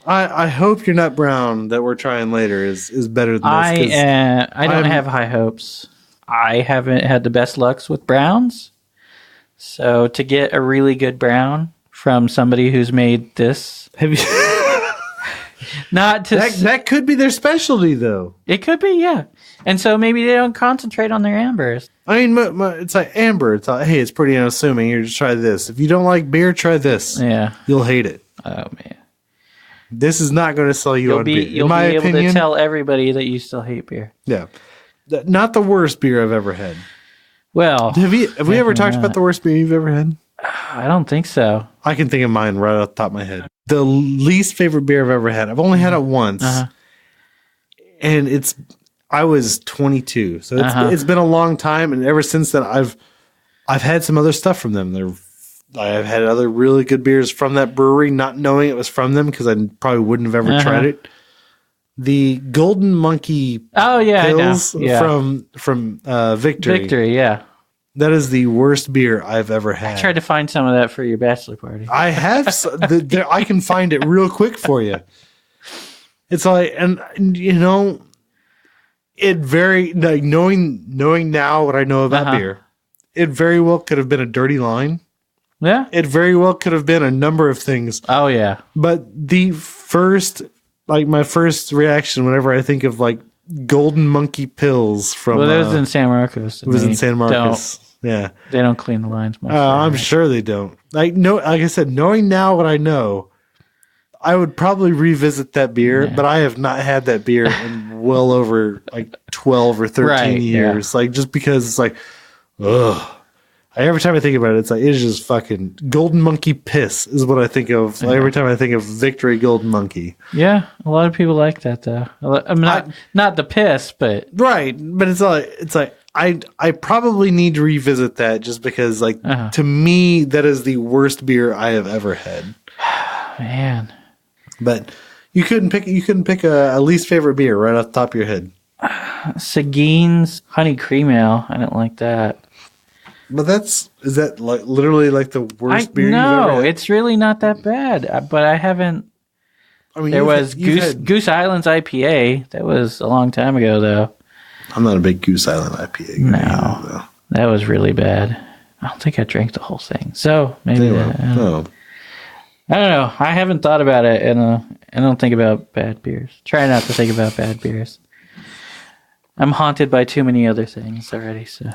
Speaker 1: I hope your nut brown that we're trying later is better than this.
Speaker 3: I don't have high hopes. I haven't had the best lucks with browns. So to get a really good brown from somebody who's made this,
Speaker 1: have you?
Speaker 3: Not to
Speaker 1: that could be their specialty though.
Speaker 3: It could be, yeah. And so maybe they don't concentrate on their ambers.
Speaker 1: I mean, it's like amber. It's like, hey, it's pretty unassuming. Here, just try this. If you don't like beer, try this.
Speaker 3: Yeah,
Speaker 1: you'll hate it.
Speaker 3: Oh man,
Speaker 1: this is not going to sell you on beer.
Speaker 3: You'll be able to tell everybody that you still hate beer.
Speaker 1: Yeah, not the worst beer I've ever had.
Speaker 3: Well,
Speaker 1: have we ever talked about the worst beer you've ever had?
Speaker 3: I don't think so.
Speaker 1: I can think of mine right off the top of my head. The least favorite beer I've ever had. I've only had it once, and I was 22, so it's been a long time, and ever since then I've had some other stuff from them. I've had other really good beers from that brewery, not knowing it was from them because I probably wouldn't have ever tried it. The Golden Monkey pills from Victory.
Speaker 3: Victory, yeah.
Speaker 1: That is the worst beer I've ever had.
Speaker 3: I tried to find some of that for your bachelor party.
Speaker 1: I have. I can find it real quick for you. It's like, and you know, it very like knowing now what I know about beer. It very well could have been a dirty line.
Speaker 3: Yeah.
Speaker 1: It very well could have been a number of things.
Speaker 3: Oh yeah.
Speaker 1: But my first reaction whenever I think of like Golden Monkey pills from.
Speaker 3: Well, it was in San Marcos.
Speaker 1: It was in San Marcos. Yeah.
Speaker 3: They don't clean the lines much.
Speaker 1: I'm sure they don't. Like I said, knowing now what I know, I would probably revisit that beer, but I have not had that beer in well over like 12 or 13 years. Yeah. Like just because it's like, ugh. Every time I think about it, it's like it's just fucking Golden Monkey piss is what I think of. Like, every time I think of Victory Golden Monkey.
Speaker 3: Yeah, a lot of people like that though. I mean, not the piss, but
Speaker 1: right. But it's like I probably need to revisit that just because like to me that is the worst beer I have ever had.
Speaker 3: Man,
Speaker 1: but you couldn't pick a least favorite beer right off the top of your head.
Speaker 3: Seguin's Honey Cream Ale. I didn't like that.
Speaker 1: But is that like literally like the worst beer you've ever had?
Speaker 3: It's really not that bad. But I haven't. I mean, there was Goose Island's IPA. That was a long time ago, though.
Speaker 1: I'm not a big Goose Island IPA guy.
Speaker 3: No, that was really bad. I don't think I drank the whole thing. So maybe I don't know. I haven't thought about it, and I don't think about bad beers. Try not to think about bad beers. I'm haunted by too many other things already. So.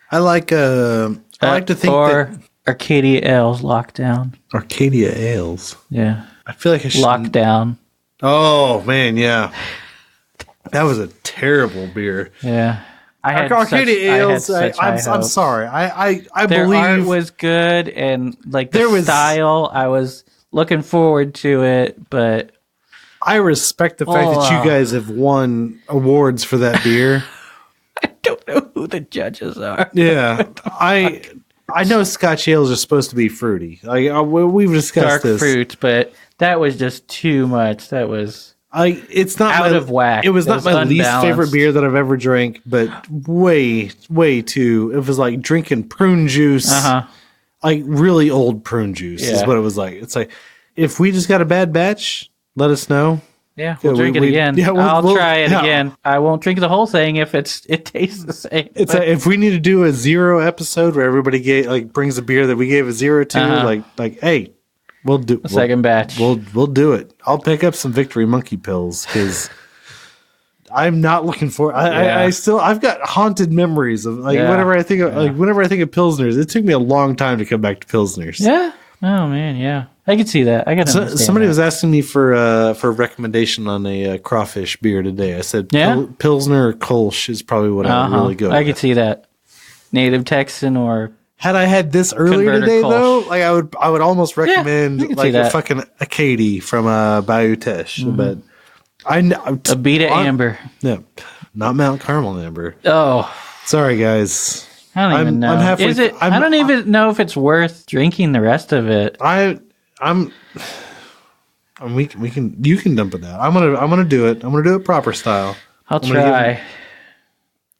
Speaker 1: I like to think that
Speaker 3: Arcadia Ales Lockdown.
Speaker 1: Arcadia Ales.
Speaker 3: Yeah.
Speaker 1: I feel like I should
Speaker 3: Lockdown.
Speaker 1: Oh man, yeah. That was a terrible beer.
Speaker 3: Yeah.
Speaker 1: Arcadia Ales. I'm sorry. I
Speaker 3: their
Speaker 1: believe
Speaker 3: art was good and like the style. I was looking forward to it, but
Speaker 1: I respect the fact that you guys have won awards for that beer.
Speaker 3: I don't know who the judges are.
Speaker 1: Yeah, I know Scotch ales are supposed to be fruity. Like we've discussed
Speaker 3: dark fruit, but that was just too much. That was
Speaker 1: it's not
Speaker 3: out of whack.
Speaker 1: It was not my least favorite beer that I've ever drank, but way too. It was like drinking prune juice, like really old prune juice is what it was like. It's like if we just got a bad batch, let us know.
Speaker 3: Yeah, we'll drink it again. Yeah, I'll try it again. I won't drink the whole thing if it tastes the same.
Speaker 1: It's like if we need to do a 0 episode where everybody brings a beer that we gave a 0 to, like hey, we'll do
Speaker 3: a second batch.
Speaker 1: We'll do it. I'll pick up some Victory Monkey pills because I'm not looking for. I've got haunted memories of whenever I think of Pilsners. It took me a long time to come back to Pilsners.
Speaker 3: Yeah. Oh man, yeah. I can see that. I got
Speaker 1: somebody was asking me for a recommendation on a crawfish beer today. I said Pilsner or Kolsch is probably what I would really go.
Speaker 3: I could see that. Native Texan or
Speaker 1: had I had this earlier today Kolsch. Though, like I would almost recommend like a fucking Acadie from Bayou Teche, but
Speaker 3: a Beta Amber.
Speaker 1: No, not Mount Carmel Amber.
Speaker 3: Oh,
Speaker 1: sorry guys.
Speaker 3: I don't even know. I don't even know if it's worth drinking the rest of it.
Speaker 1: You can dump it out. I'm gonna do it. I'm gonna do it proper style.
Speaker 3: I'll try.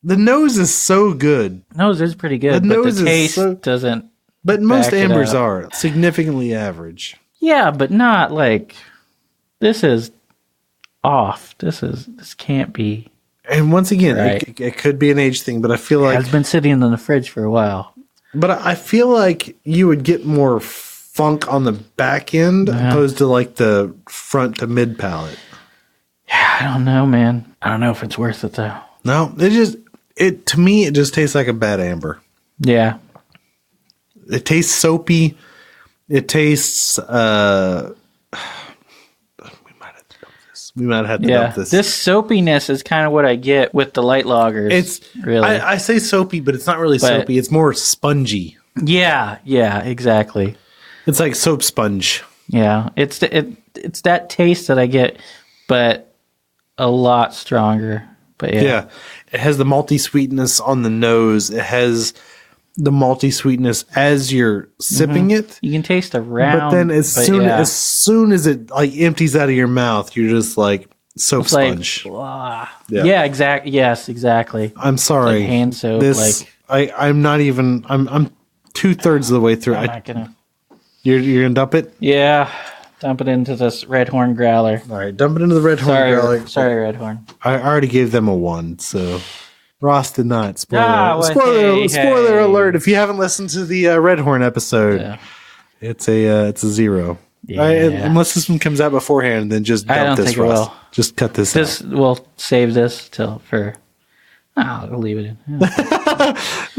Speaker 1: The nose is so good.
Speaker 3: Nose is pretty good, but the taste doesn't.
Speaker 1: But most ambers are significantly average.
Speaker 3: Yeah, but not like this is off. This can't be.
Speaker 1: And once again, it could be an age thing, but I feel like
Speaker 3: it's been sitting in the fridge for a while.
Speaker 1: But I feel like you would get more funk on the back end opposed to like the front to mid palate.
Speaker 3: Yeah, I don't know, man. I don't know if it's worth it though.
Speaker 1: No, to me it just tastes like a bad amber.
Speaker 3: Yeah.
Speaker 1: It tastes soapy. It tastes We might have to dump this.
Speaker 3: This soapiness is kind of what I get with the light lagers.
Speaker 1: It's really. I say soapy, but it's not really soapy. It's more spongy.
Speaker 3: Yeah, exactly.
Speaker 1: It's like soap sponge.
Speaker 3: Yeah, it's that taste that I get, but a lot stronger. But
Speaker 1: yeah, it has the malty sweetness on the nose. It has the malty sweetness as you're sipping it.
Speaker 3: You can taste the round.
Speaker 1: But then as soon as it like empties out of your mouth, you're just like soap sponge.
Speaker 3: Like, yeah, exactly. Yes, exactly.
Speaker 1: I'm sorry.
Speaker 3: Like hand soap.
Speaker 1: I'm not even. I'm 2/3 of the way through.
Speaker 3: I'm not gonna.
Speaker 1: You're gonna dump it?
Speaker 3: Yeah. Dump it into this Red Horn Growler.
Speaker 1: All right, dump it into the Red Horn Growler.
Speaker 3: Sorry, Red Horn.
Speaker 1: I already gave them a 1, so Ross did not. Spoiler alert! If you haven't listened to the Red Horn episode, it's a 0. Yeah. Unless this one comes out beforehand, then just dump this, Ross. Just cut this out.
Speaker 3: We'll save this for. I'll leave it in.
Speaker 1: Who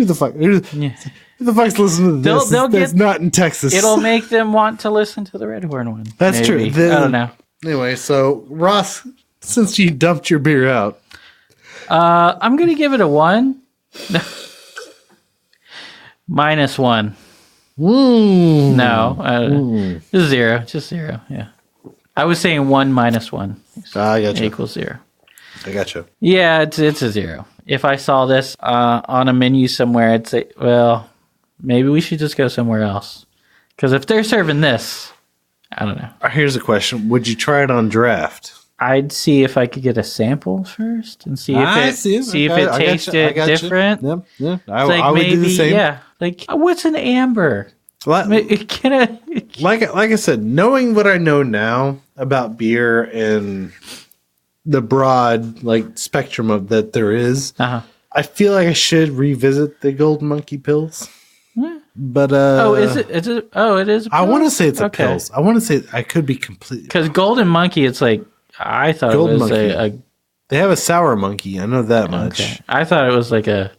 Speaker 1: the fuck? Who the fuck's listening to this? That's not in Texas.
Speaker 3: It'll make them want to listen to the Red Horn one.
Speaker 1: That's true.
Speaker 3: I don't know.
Speaker 1: Anyway, so Ross, since you dumped your beer out,
Speaker 3: I'm gonna give it a 1. -1. No, 0. Just 0. Yeah, I was saying 1 minus 1.
Speaker 1: I gotcha.
Speaker 3: Equals 0.
Speaker 1: I gotcha.
Speaker 3: Yeah, it's a 0. If I saw this on a menu somewhere, I'd say, well, maybe we should just go somewhere else. Because if they're serving this, I don't know.
Speaker 1: Here's a question. Would you try it on draft?
Speaker 3: I'd see if I could get a sample first and see if it tasted different.
Speaker 1: Yeah. I would do the same.
Speaker 3: Yeah. Like, what's an amber?
Speaker 1: Like I said, knowing what I know now about beer and the broad spectrum of that there is, I feel like I should revisit the Golden Monkey Pills. Yeah. But
Speaker 3: it is.
Speaker 1: I want to say it's a Pills. I want to say I could be completely
Speaker 3: because Golden Monkey. It's like I thought Golden it was a.
Speaker 1: They have a sour monkey. I know that much.
Speaker 3: I thought it was like a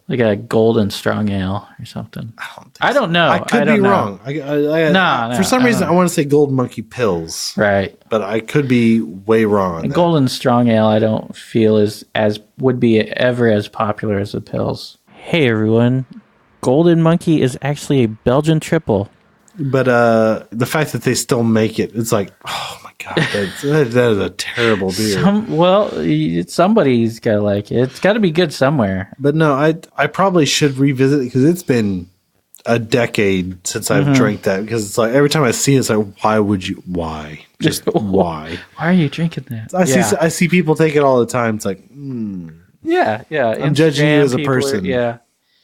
Speaker 3: golden strong ale or something. I don't know.
Speaker 1: I could be wrong. No, for some reason, I want to say Golden Monkey Pills.
Speaker 3: Right.
Speaker 1: But I could be way wrong.
Speaker 3: A golden strong ale, I don't feel as would be ever as popular as the Pills. Hey, everyone. Golden Monkey is actually a Belgian triple.
Speaker 1: But the fact that they still make it, it's like, oh my God, that is a terrible beer.
Speaker 3: Somebody's got to like it. It's got to be good somewhere.
Speaker 1: But no, I probably should revisit it because it's been a decade since I've drank that. Because it's like every time I see it, it's like, why? Just why?
Speaker 3: Why are you drinking that?
Speaker 1: I see people take it all the time. It's like,
Speaker 3: Yeah.
Speaker 1: I'm judging you as a person.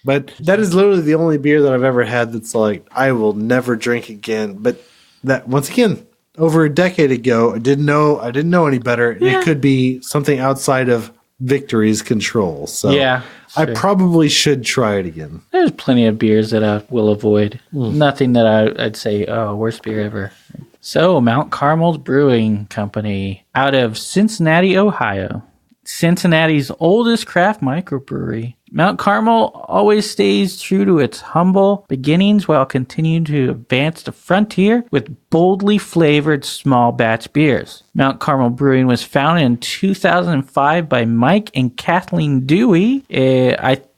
Speaker 1: But that is literally the only beer that I've ever had that's like, I will never drink again. But that, once again, over a decade ago, I didn't know any better. Yeah. It could be something outside of Victory's control. So I probably should try it again.
Speaker 3: There's plenty of beers that I will avoid. Nothing that I'd say, worst beer ever. So, Mount Carmel Brewing Company out of Cincinnati, Ohio. Cincinnati's oldest craft microbrewery. Mount Carmel always stays true to its humble beginnings while continuing to advance the frontier with boldly flavored small batch beers. Mount Carmel Brewing was founded in 2005 by Mike and Kathleen Dewey.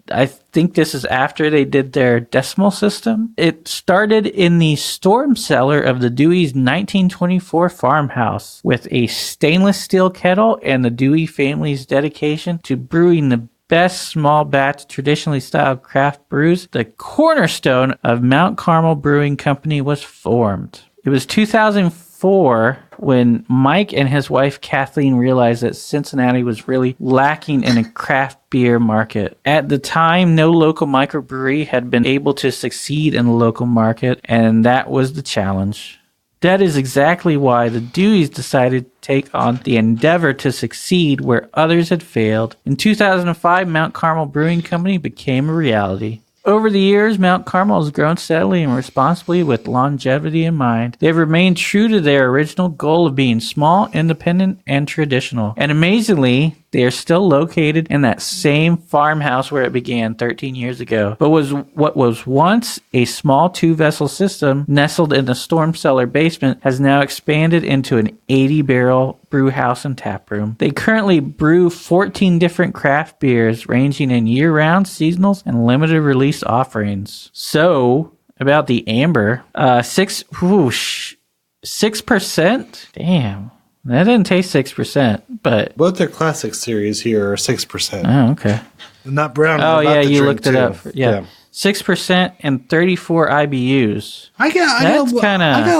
Speaker 3: I think this is after they did their decimal system. It started in the storm cellar of the Dewey's 1924 farmhouse with a stainless steel kettle and the Dewey family's dedication to brewing the best small batch traditionally styled craft brews. The cornerstone of Mount Carmel Brewing Company was formed. It was 2004 when Mike and his wife Kathleen realized that Cincinnati was really lacking in a craft beer market. At the time, no local microbrewery had been able to succeed in the local market, and that was the challenge. That is exactly why the Deweys decided to take on the endeavor to succeed where others had failed. In 2005, Mount Carmel Brewing Company became a reality. Over the years, Mount Carmel has grown steadily and responsibly with longevity in mind. They've remained true to their original goal of being small, independent, and traditional. And amazingly, They are still located in that same farmhouse where it began 13 years ago, but what was once a small 2-vessel system nestled in the storm cellar basement has now expanded into an 80-barrel brew house and tap room. They currently brew 14 different craft beers ranging in year-round, seasonals, and limited release offerings. So, about the amber, 6%? Damn. That didn't taste 6%, but...
Speaker 1: Both their classic series here are 6%.
Speaker 3: Oh, okay.
Speaker 1: Not brown.
Speaker 3: Oh, yeah, you looked it up. Yeah. 6% and 34 IBUs.
Speaker 1: I got a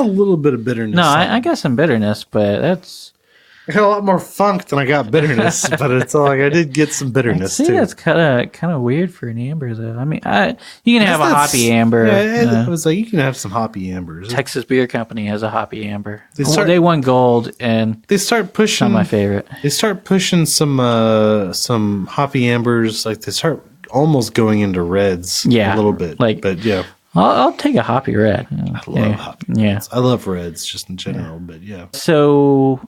Speaker 1: little bit of bitterness.
Speaker 3: No, I got some bitterness, but that's...
Speaker 1: I got a lot more funk than I got bitterness, but it's all like I did get some bitterness, too.
Speaker 3: That's kind of weird for an amber, though. I mean, you can have a hoppy amber.
Speaker 1: Yeah, it was like, you can have some hoppy ambers.
Speaker 3: Texas Beer Company has a hoppy amber. They won gold, and
Speaker 1: they start pushing...
Speaker 3: Not my favorite.
Speaker 1: They start pushing some hoppy ambers. Like, they start almost going into reds a little bit. But, yeah.
Speaker 3: I'll take a hoppy red.
Speaker 1: I love hoppy reds. I love reds just in general, but yeah.
Speaker 3: So...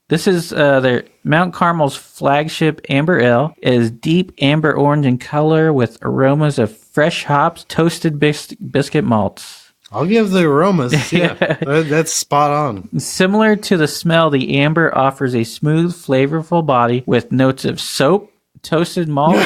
Speaker 3: This is their Mount Carmel's flagship amber ale. It is deep amber orange in color with aromas of fresh hops, toasted biscuit malts.
Speaker 1: I'll give the aromas. Yeah, that's spot on.
Speaker 3: Similar to the smell, the amber offers a smooth, flavorful body with notes of soap, toasted malt,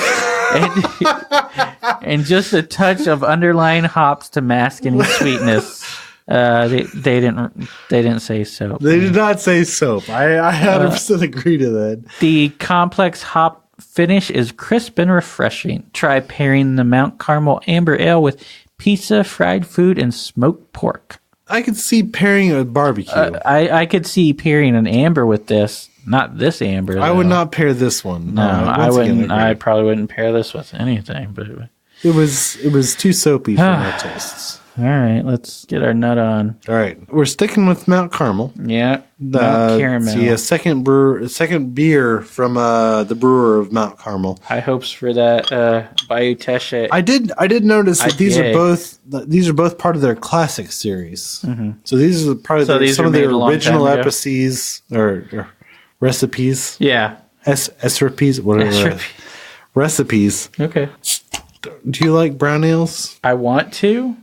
Speaker 3: and just a touch of underlying hops to mask any sweetness. They didn't say soap.
Speaker 1: They did not say soap. I 100% agree to that.
Speaker 3: The complex hop finish is crisp and refreshing. Try pairing the Mount Carmel Amber Ale with pizza, fried food, and smoked pork.
Speaker 1: I could see pairing it with barbecue.
Speaker 3: I could see pairing an amber with this. Not this amber, though.
Speaker 1: I would not pair this one.
Speaker 3: No, I wouldn't. I probably wouldn't pair this with anything. But
Speaker 1: it was too soapy for my tastes.
Speaker 3: All right, let's get our nut on.
Speaker 1: All right, we're sticking with Mount Carmel.
Speaker 3: Yeah, Mount Carmel.
Speaker 1: See, a second beer from the brewer of Mount Carmel.
Speaker 3: High hopes for that Bayou Teche.
Speaker 1: I did notice that these are both part of their classic series. Mm-hmm. So these are probably some of their original epices or recipes.
Speaker 3: Yeah,
Speaker 1: recipes, whatever. Recipes.
Speaker 3: Okay.
Speaker 1: Do you like brown ales?
Speaker 3: I want to.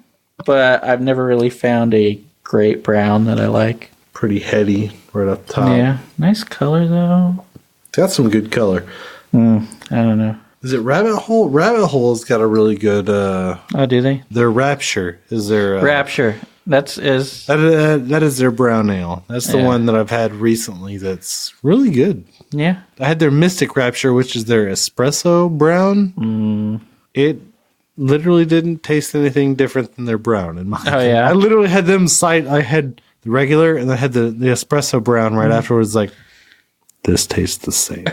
Speaker 3: But I've never really found a great brown that I like.
Speaker 1: Pretty heady right up top.
Speaker 3: Yeah. Nice color, though.
Speaker 1: It's got some good color.
Speaker 3: I don't know.
Speaker 1: Is it Rabbit Hole? Rabbit Hole's got a really good...
Speaker 3: oh, do they?
Speaker 1: Their Rapture is their...
Speaker 3: Rapture. That is
Speaker 1: their brown ale. That's the one that I've had recently that's really good.
Speaker 3: Yeah.
Speaker 1: I had their Mystic Rapture, which is their espresso brown. It literally didn't taste anything different than their brown in my opinion.
Speaker 3: Yeah.
Speaker 1: I literally had them I had the regular and I had the espresso brown right afterwards. Like, this tastes the same.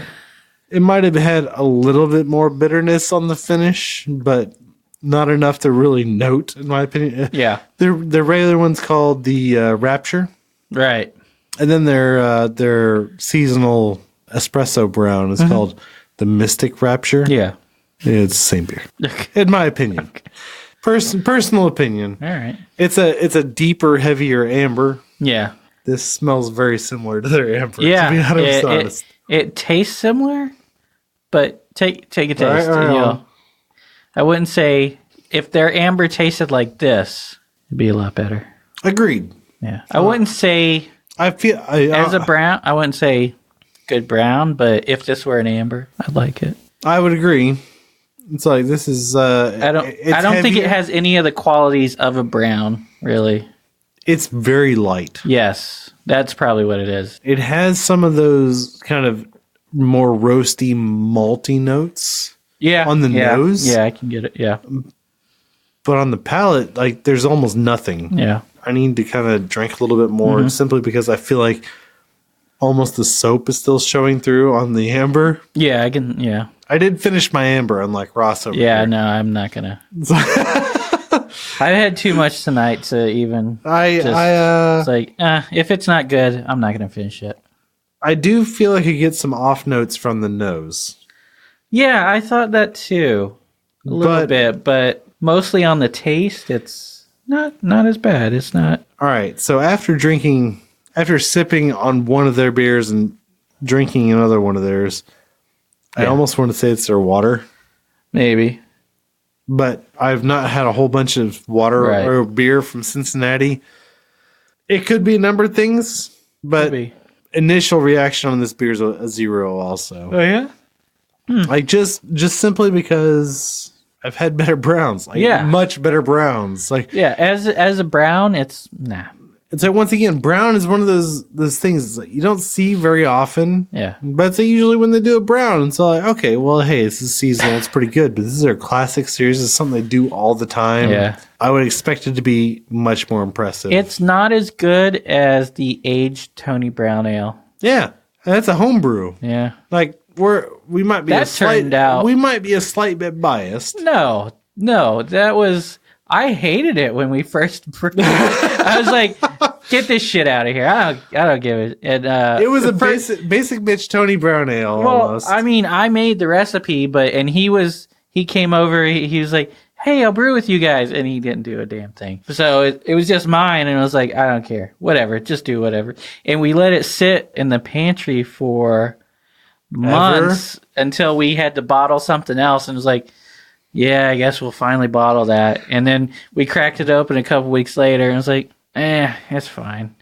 Speaker 1: It might have had a little bit more bitterness on the finish, but not enough to really note, in my opinion.
Speaker 3: Yeah.
Speaker 1: Their regular one's called the Rapture.
Speaker 3: Right.
Speaker 1: And then their seasonal espresso brown is called the Mystic Rapture.
Speaker 3: Yeah.
Speaker 1: It's the same beer, in my opinion. Personal opinion.
Speaker 3: All right.
Speaker 1: It's a deeper, heavier amber.
Speaker 3: Yeah.
Speaker 1: This smells very similar to their amber.
Speaker 3: Yeah.
Speaker 1: To be honest.
Speaker 3: It tastes similar, but take a taste.
Speaker 1: Right.
Speaker 3: I wouldn't say if their amber tasted like this, it'd be a lot better.
Speaker 1: Agreed.
Speaker 3: Yeah. I wouldn't say as a brown. I wouldn't say good brown, but if this were an amber, I'd like it.
Speaker 1: I would agree. It's like this is.
Speaker 3: I don't think it has any of the qualities of a brown. Really,
Speaker 1: it's very light.
Speaker 3: Yes, that's probably what it is.
Speaker 1: It has some of those kind of more roasty, malty notes.
Speaker 3: Yeah,
Speaker 1: on the nose.
Speaker 3: Yeah, I can get it. Yeah,
Speaker 1: but on the palate, like there's almost nothing.
Speaker 3: Yeah,
Speaker 1: I need to kind of drink a little bit more, simply because I feel like almost the soap is still showing through on the amber.
Speaker 3: Yeah, I can. Yeah.
Speaker 1: I did finish my amber, unlike Ross over here.
Speaker 3: No, I'm not gonna. I've had too much tonight to even. It's like, if it's not good, I'm not gonna finish it.
Speaker 1: I do feel like I get some off notes from the nose.
Speaker 3: Yeah, I thought that too, a little bit, but mostly on the taste, it's not as bad. It's not.
Speaker 1: All right, so after sipping on one of their beers and drinking another one of theirs, I almost want to say it's their water.
Speaker 3: Maybe.
Speaker 1: But I've not had a whole bunch of water or beer from Cincinnati. It could be a number of things, but initial reaction on this beer is a 0 also.
Speaker 3: Oh, yeah?
Speaker 1: Like, just simply because I've had better browns. Like, much better browns. Like,
Speaker 3: as a brown, it's nah.
Speaker 1: It's like, once again, brown is one of those things like you don't see very often.
Speaker 3: Yeah.
Speaker 1: But it's usually when they do a brown. It's like, okay, well, hey, this is seasonal. It's pretty good. But this is their classic series. It's something they do all the time.
Speaker 3: Yeah.
Speaker 1: I would expect it to be much more impressive.
Speaker 3: It's not as good as the aged Tony Brown Ale.
Speaker 1: Yeah. That's a homebrew.
Speaker 3: Yeah.
Speaker 1: Like, we might be a slight bit biased.
Speaker 3: No, that was... I hated it when we first. I was like, "Get this shit out of here!" I don't give it. And
Speaker 1: it was a basic bitch Tony Brown Ale.
Speaker 3: Well,
Speaker 1: almost.
Speaker 3: I mean, I made the recipe, and he came over. He was like, "Hey, I'll brew with you guys," and he didn't do a damn thing. So it was just mine, and I was like, "I don't care, whatever, just do whatever." And we let it sit in the pantry for months until we had to bottle something else, and it was like. Yeah, I guess we'll finally bottle that. And then we cracked it open a couple weeks later, and I was like, it's fine.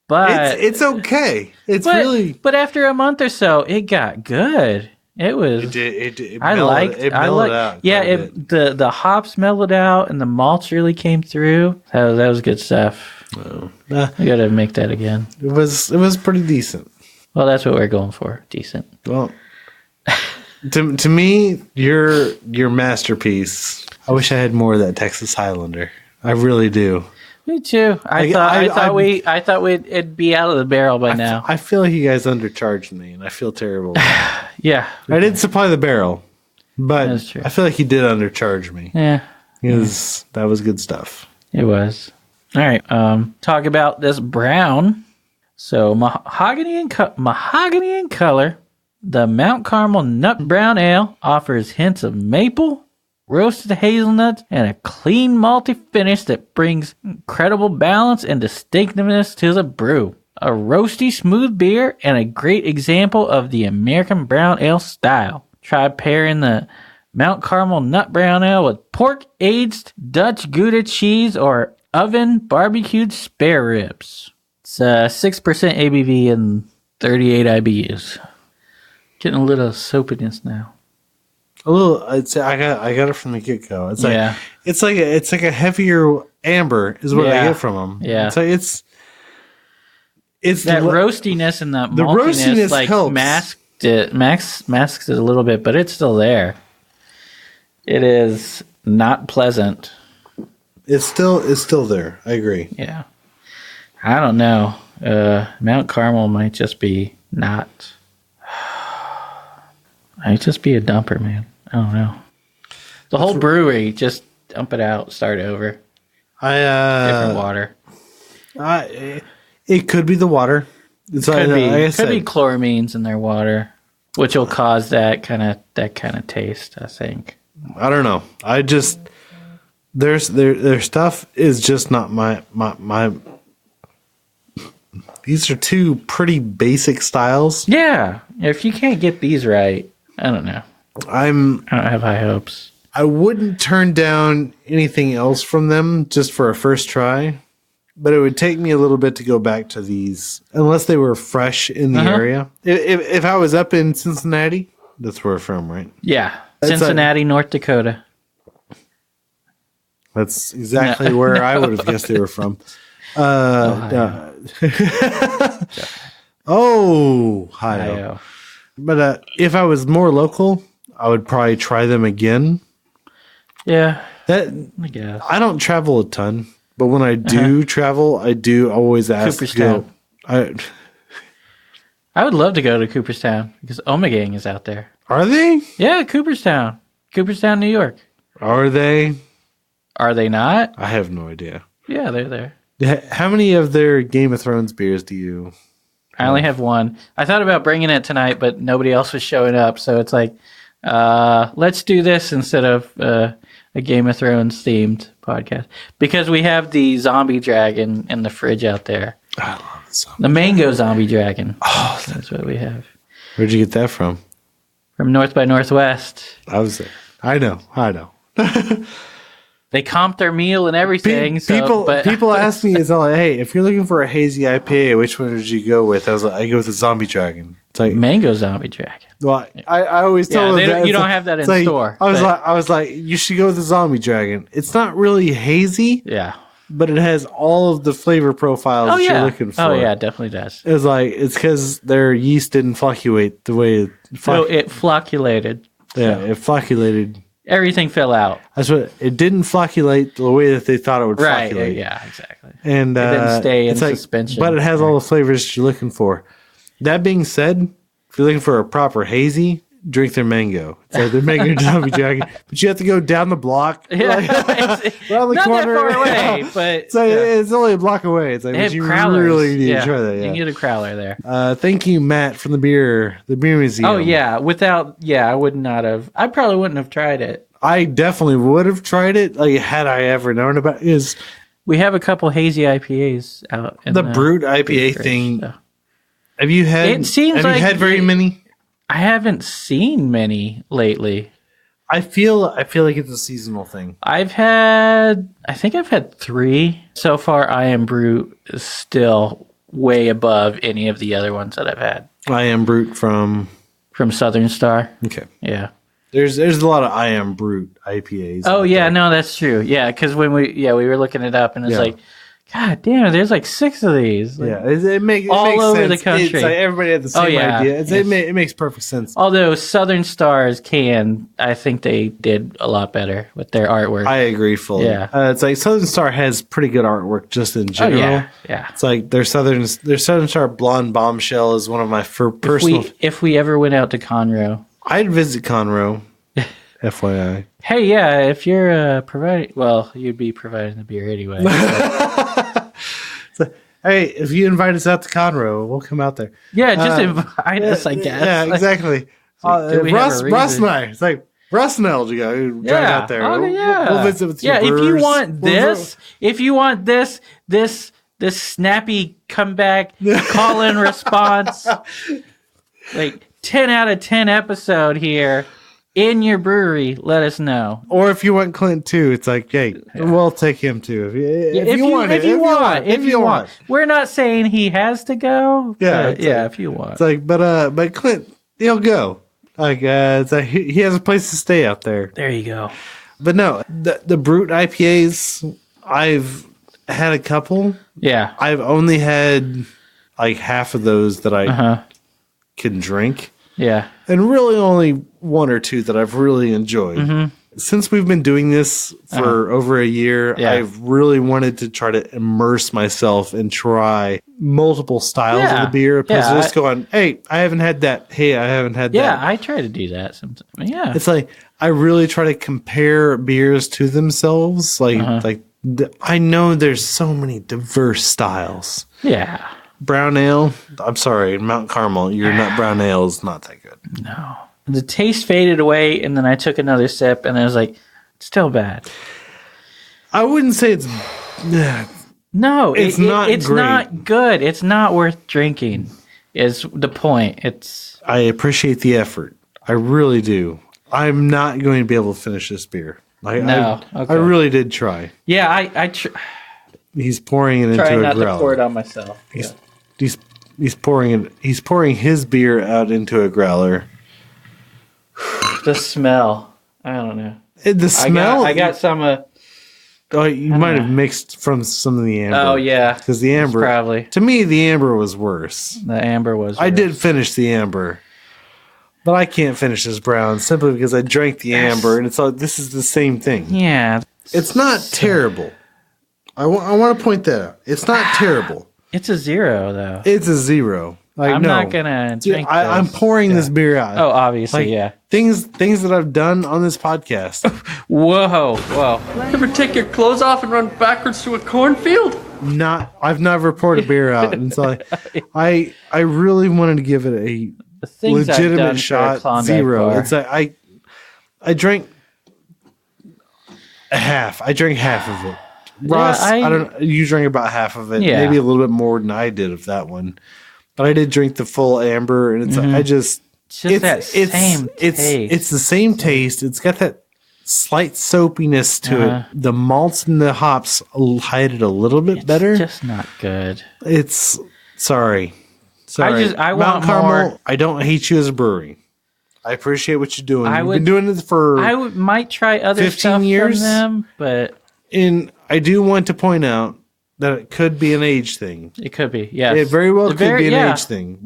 Speaker 3: But
Speaker 1: it's okay.
Speaker 3: But after a month or so, it got good. It was.
Speaker 1: It
Speaker 3: mellowed
Speaker 1: out.
Speaker 3: Yeah, the hops mellowed out, and the malts really came through. That was good stuff. I got to make that again.
Speaker 1: It was pretty decent.
Speaker 3: Well, that's what we're going for. Decent.
Speaker 1: Well. To me, your masterpiece. I wish I had more of that Texas Highlander. I really do.
Speaker 3: Me too. I thought it'd be out of the barrel by now.
Speaker 1: I feel like you guys undercharged me, and I feel terrible.
Speaker 3: Yeah,
Speaker 1: I did supply the barrel, but I feel like you did undercharge me.
Speaker 3: Yeah,
Speaker 1: because that was good stuff.
Speaker 3: It was. All right. Talk about this brown. So mahogany in color. The Mount Carmel Nut Brown Ale offers hints of maple, roasted hazelnuts, and a clean malty finish that brings incredible balance and distinctiveness to the brew. A roasty, smooth beer and a great example of the American brown ale style. Try pairing the Mount Carmel Nut Brown Ale with pork-aged Dutch Gouda cheese or oven barbecued spare ribs. It's 6% ABV and 38 IBUs. Getting a little soapiness now.
Speaker 1: A little. I got it from the get go. It's like it's like a heavier amber is what I get from them.
Speaker 3: Yeah.
Speaker 1: So it's
Speaker 3: that roastiness and that maltiness like helps. masks it a little bit, but it's still there. It is not pleasant.
Speaker 1: It's still there. I agree.
Speaker 3: Yeah. I don't know. Mount Carmel might just be not. Might just be a dumper, man. I don't know. The whole brewery, just dump it out, start over. Different water.
Speaker 1: It could be the water.
Speaker 3: It could be chloramines in their water, which will cause that kind of taste, I think.
Speaker 1: I don't know. I just their stuff is just not my. These are two pretty basic styles.
Speaker 3: Yeah, if you can't get these right, I don't know. I don't have high hopes.
Speaker 1: I wouldn't turn down anything else from them just for a first try, but it would take me a little bit to go back to these unless they were fresh in the area. If I was up in Cincinnati, that's where we're from, right?
Speaker 3: Yeah, Cincinnati, North Dakota.
Speaker 1: That's exactly where I would have guessed they were from. Ohio. But if I was more local, I would probably try them again.
Speaker 3: Yeah,
Speaker 1: I guess. I don't travel a ton, but when I do travel, I do always ask
Speaker 3: Cooperstown. I would love to go to Cooperstown because Omegang is out there.
Speaker 1: Are they?
Speaker 3: Yeah, Cooperstown, New York.
Speaker 1: Are they?
Speaker 3: Are they not?
Speaker 1: I have no idea.
Speaker 3: Yeah, they're there.
Speaker 1: How many of their Game of Thrones beers do you?
Speaker 3: I only have one. I thought about bringing it tonight, but nobody else was showing up. So it's like, let's do this instead of a Game of Thrones themed podcast because we have the zombie dragon in the fridge out there.
Speaker 1: I love
Speaker 3: the mango zombie dragon. Oh, that's what we have.
Speaker 1: Where'd you get that from?
Speaker 3: from North by Northwest.
Speaker 1: I know.
Speaker 3: They comped their meal and everything.
Speaker 1: People ask me, hey, if you're looking for a hazy IPA, which one did you go with? I go with the Zombie Dragon. It's like
Speaker 3: Mango Zombie Dragon.
Speaker 1: Well, I always tell them that
Speaker 3: you don't have that in store.
Speaker 1: I was like, you should go with the Zombie Dragon. It's not really hazy.
Speaker 3: Yeah.
Speaker 1: But it has all of the flavor profiles you're looking for.
Speaker 3: Oh, yeah, it definitely does.
Speaker 1: It's because their yeast didn't flocculate the way
Speaker 3: it flocculated.
Speaker 1: Yeah, it flocculated.
Speaker 3: Everything fell out.
Speaker 1: That's what it didn't flocculate the way that they thought it would flocculate.
Speaker 3: Right, yeah, exactly.
Speaker 1: And
Speaker 3: it didn't stay in suspension.
Speaker 1: But it has all the flavors that you're looking for. That being said, if you're looking for a proper hazy, drink their mango. So they're making a Zombie Dragon, but you have to go down the block.
Speaker 3: Yeah,
Speaker 1: around the
Speaker 3: not
Speaker 1: corner.
Speaker 3: That far away, but
Speaker 1: it's only a block away. It's like
Speaker 3: they have
Speaker 1: you
Speaker 3: crowlers.
Speaker 1: Really need to try that.
Speaker 3: You can get a crowler there.
Speaker 1: Thank you, Matt, from the beer museum.
Speaker 3: Oh yeah, I would not have. I probably wouldn't have tried it.
Speaker 1: I definitely would have tried it. Like had I ever known about it.
Speaker 3: We have a couple hazy IPAs out. In
Speaker 1: the Brute IPA thing. So. Have you had?
Speaker 3: It seems
Speaker 1: have
Speaker 3: like
Speaker 1: you had very many?
Speaker 3: I haven't seen many lately.
Speaker 1: I feel like it's a seasonal thing.
Speaker 3: I think I've had 3 so far. I Am Brute is still way above any of the other ones that I've had.
Speaker 1: I Am Brute from
Speaker 3: Southern Star.
Speaker 1: Okay,
Speaker 3: yeah.
Speaker 1: There's a lot of I Am Brute IPAs.
Speaker 3: Oh yeah, no, that's true. Yeah, because when we were looking it up and it's like, God damn, there's like 6 of these. Like,
Speaker 1: it makes
Speaker 3: all over
Speaker 1: sense.
Speaker 3: the country.
Speaker 1: It's like everybody had the same idea. It makes perfect sense.
Speaker 3: Although Southern Stars I think they did a lot better with their artwork.
Speaker 1: I agree fully.
Speaker 3: Yeah,
Speaker 1: it's like Southern Star has pretty good artwork just in general.
Speaker 3: Oh, yeah.
Speaker 1: It's like their Southern Star Blonde Bombshell is one of my personal.
Speaker 3: If we ever went out to Conroe,
Speaker 1: I'd visit Conroe. FYI.
Speaker 3: Hey, yeah, if you're providing, well, you'd be providing the beer anyway.
Speaker 1: So, hey, if you invite us out to Conroe, we'll come out there.
Speaker 3: Yeah, just invite us, I guess.
Speaker 1: Yeah, exactly. Russ and I. It's like, Russ and I will go drive out there. We'll visit with you.
Speaker 3: Yeah, if you want this snappy comeback call-in response, like 10 out of 10 episode here. In your brewery, let us know.
Speaker 1: Or if you want Clint too, it's like, hey, we'll take him too. If you want.
Speaker 3: We're not saying he has to go.
Speaker 1: Yeah,
Speaker 3: if you want.
Speaker 1: It's like, but Clint, he'll go. Like, it's like he has a place to stay out there.
Speaker 3: There you go.
Speaker 1: But no, the Brute IPAs, I've had a couple.
Speaker 3: Yeah,
Speaker 1: I've only had like half of those that I can drink.
Speaker 3: Yeah.
Speaker 1: And really only 1 or 2 that I've really enjoyed. Mm-hmm. Since we've been doing this for over a year, I've really wanted to try to immerse myself and try multiple styles of the beer. Opposed to just going, hey, I haven't had that. Hey, I haven't had that.
Speaker 3: Yeah, I try to do that sometimes. Yeah.
Speaker 1: It's like, I really try to compare beers to themselves. I know there's so many diverse styles.
Speaker 3: Yeah.
Speaker 1: Brown ale, I'm sorry, Mount Carmel, your nut brown ale is not that good.
Speaker 3: No. The taste faded away, and then I took another sip, and I was like, it's still bad.
Speaker 1: I wouldn't say it's...
Speaker 3: No,
Speaker 1: it's not
Speaker 3: good. It's not worth drinking, is the point.
Speaker 1: I appreciate the effort. I really do. I'm not going to be able to finish this beer. I really did try.
Speaker 3: Yeah,
Speaker 1: He's pouring it into a growler.
Speaker 3: Trying not to pour it on myself.
Speaker 1: He's pouring his beer out into a growler.
Speaker 3: The smell. I don't know.
Speaker 1: The smell?
Speaker 3: I got some...
Speaker 1: you might have mixed from some of the amber.
Speaker 3: Oh, yeah.
Speaker 1: Because the amber...
Speaker 3: Probably.
Speaker 1: To me, the amber was worse.
Speaker 3: The amber was worse.
Speaker 1: I did finish the amber. But I can't finish this brown simply because I drank the amber. And it's like, this is the same thing.
Speaker 3: Yeah.
Speaker 1: It's not terrible. I want to point that out. It's not terrible.
Speaker 3: It's a 0, though.
Speaker 1: It's a 0.
Speaker 3: I'm not going to drink this.
Speaker 1: I'm pouring this beer out.
Speaker 3: Oh, obviously,
Speaker 1: Things that I've done on this podcast.
Speaker 3: Whoa.
Speaker 5: Ever take your clothes off and run backwards through a cornfield?
Speaker 1: I've never poured a beer out. And so I really wanted to give it a legitimate shot. 0.
Speaker 3: Bar.
Speaker 1: It's like I drank a half. I drank half of it. Ross, I don't. You drank about half of it, maybe a little bit more than I did of that one. But I did drink the full amber, and it's I just
Speaker 3: just that same taste.
Speaker 1: It's the same taste. It's got that slight soapiness to it. The malts and the hops hide it a little bit better.
Speaker 3: It's just not good.
Speaker 1: It's sorry.
Speaker 3: I want
Speaker 1: Carmel,
Speaker 3: more.
Speaker 1: I don't hate you as a brewery. I appreciate what you're doing. You've been doing it for
Speaker 3: might try other
Speaker 1: 15
Speaker 3: stuff
Speaker 1: years
Speaker 3: from them, but
Speaker 1: I do want to point out that it could be an age thing.
Speaker 3: It could be, yes.
Speaker 1: It very well could be an age thing.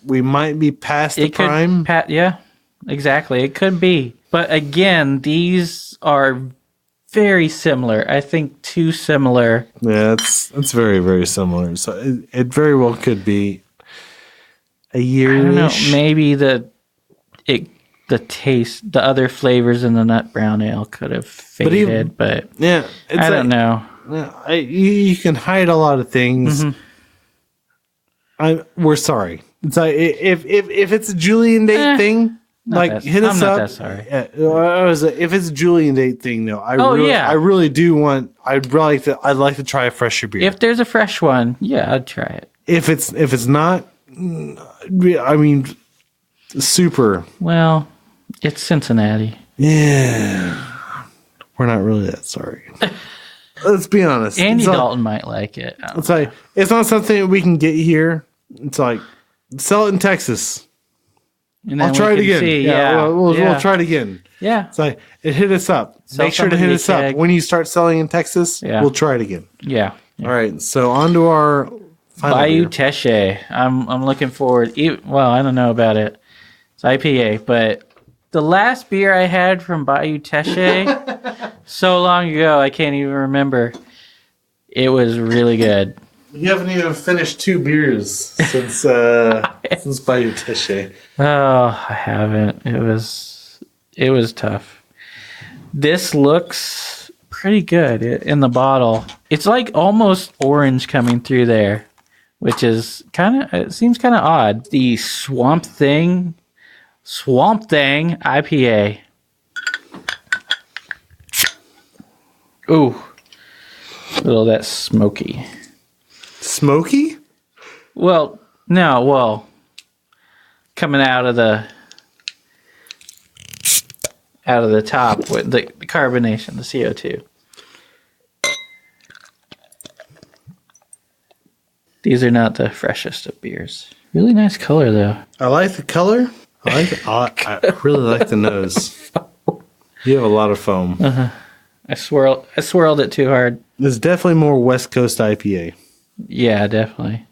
Speaker 1: We might be past the prime.
Speaker 3: Yeah, exactly. It could be. But again, these are very similar. I think too similar.
Speaker 1: Yeah, it's very, very similar. So it very well could be a year.
Speaker 3: I don't know. Maybe the taste, the other flavors in the nut brown ale could have faded, but
Speaker 1: yeah,
Speaker 3: I don't know.
Speaker 1: You can hide a lot of things. We're sorry. It's like if it's a Julian date thing, hit us up.
Speaker 3: I'm not that sorry.
Speaker 1: If it's a Julian date thing, though, I really do want. I'd like to try a fresher beer.
Speaker 3: If there's a fresh one, yeah, I'd try it.
Speaker 1: If it's not, I mean, super.
Speaker 3: Well, it's Cincinnati.
Speaker 1: Yeah, we're not really that sorry. Let's be honest.
Speaker 3: Andy Dalton might like it.
Speaker 1: It's like it's not something that we can get here. It's like sell it in Texas.
Speaker 3: And
Speaker 1: I'll try it again. We'll try it again.
Speaker 3: Yeah.
Speaker 1: It's like hit us up. Make sure to hit us up when you start selling in Texas. Yeah. We'll try it again.
Speaker 3: Yeah.
Speaker 1: All right. So on to our final
Speaker 3: Bayou Teche. I'm looking forward. Well, I don't know about it. It's IPA, but the last beer I had from Bayou Teche so long ago, I can't even remember. It was really good.
Speaker 1: You haven't even finished 2 beers since Bayou Teche.
Speaker 3: Oh, I haven't. It was tough. This looks pretty good in the bottle. It's like almost orange coming through there, which is it seems kind of odd. The Swamp Thing IPA. Ooh, a little of that smoky.
Speaker 1: Smoky?
Speaker 3: Well, no, well, coming out of the top with the carbonation, the CO2. These are not the freshest of beers. Really nice color, though.
Speaker 1: I like the color. I really like the nose. You have a lot of foam.
Speaker 3: I swirled it too hard.
Speaker 1: It's definitely more West Coast IPA.
Speaker 3: Yeah, definitely.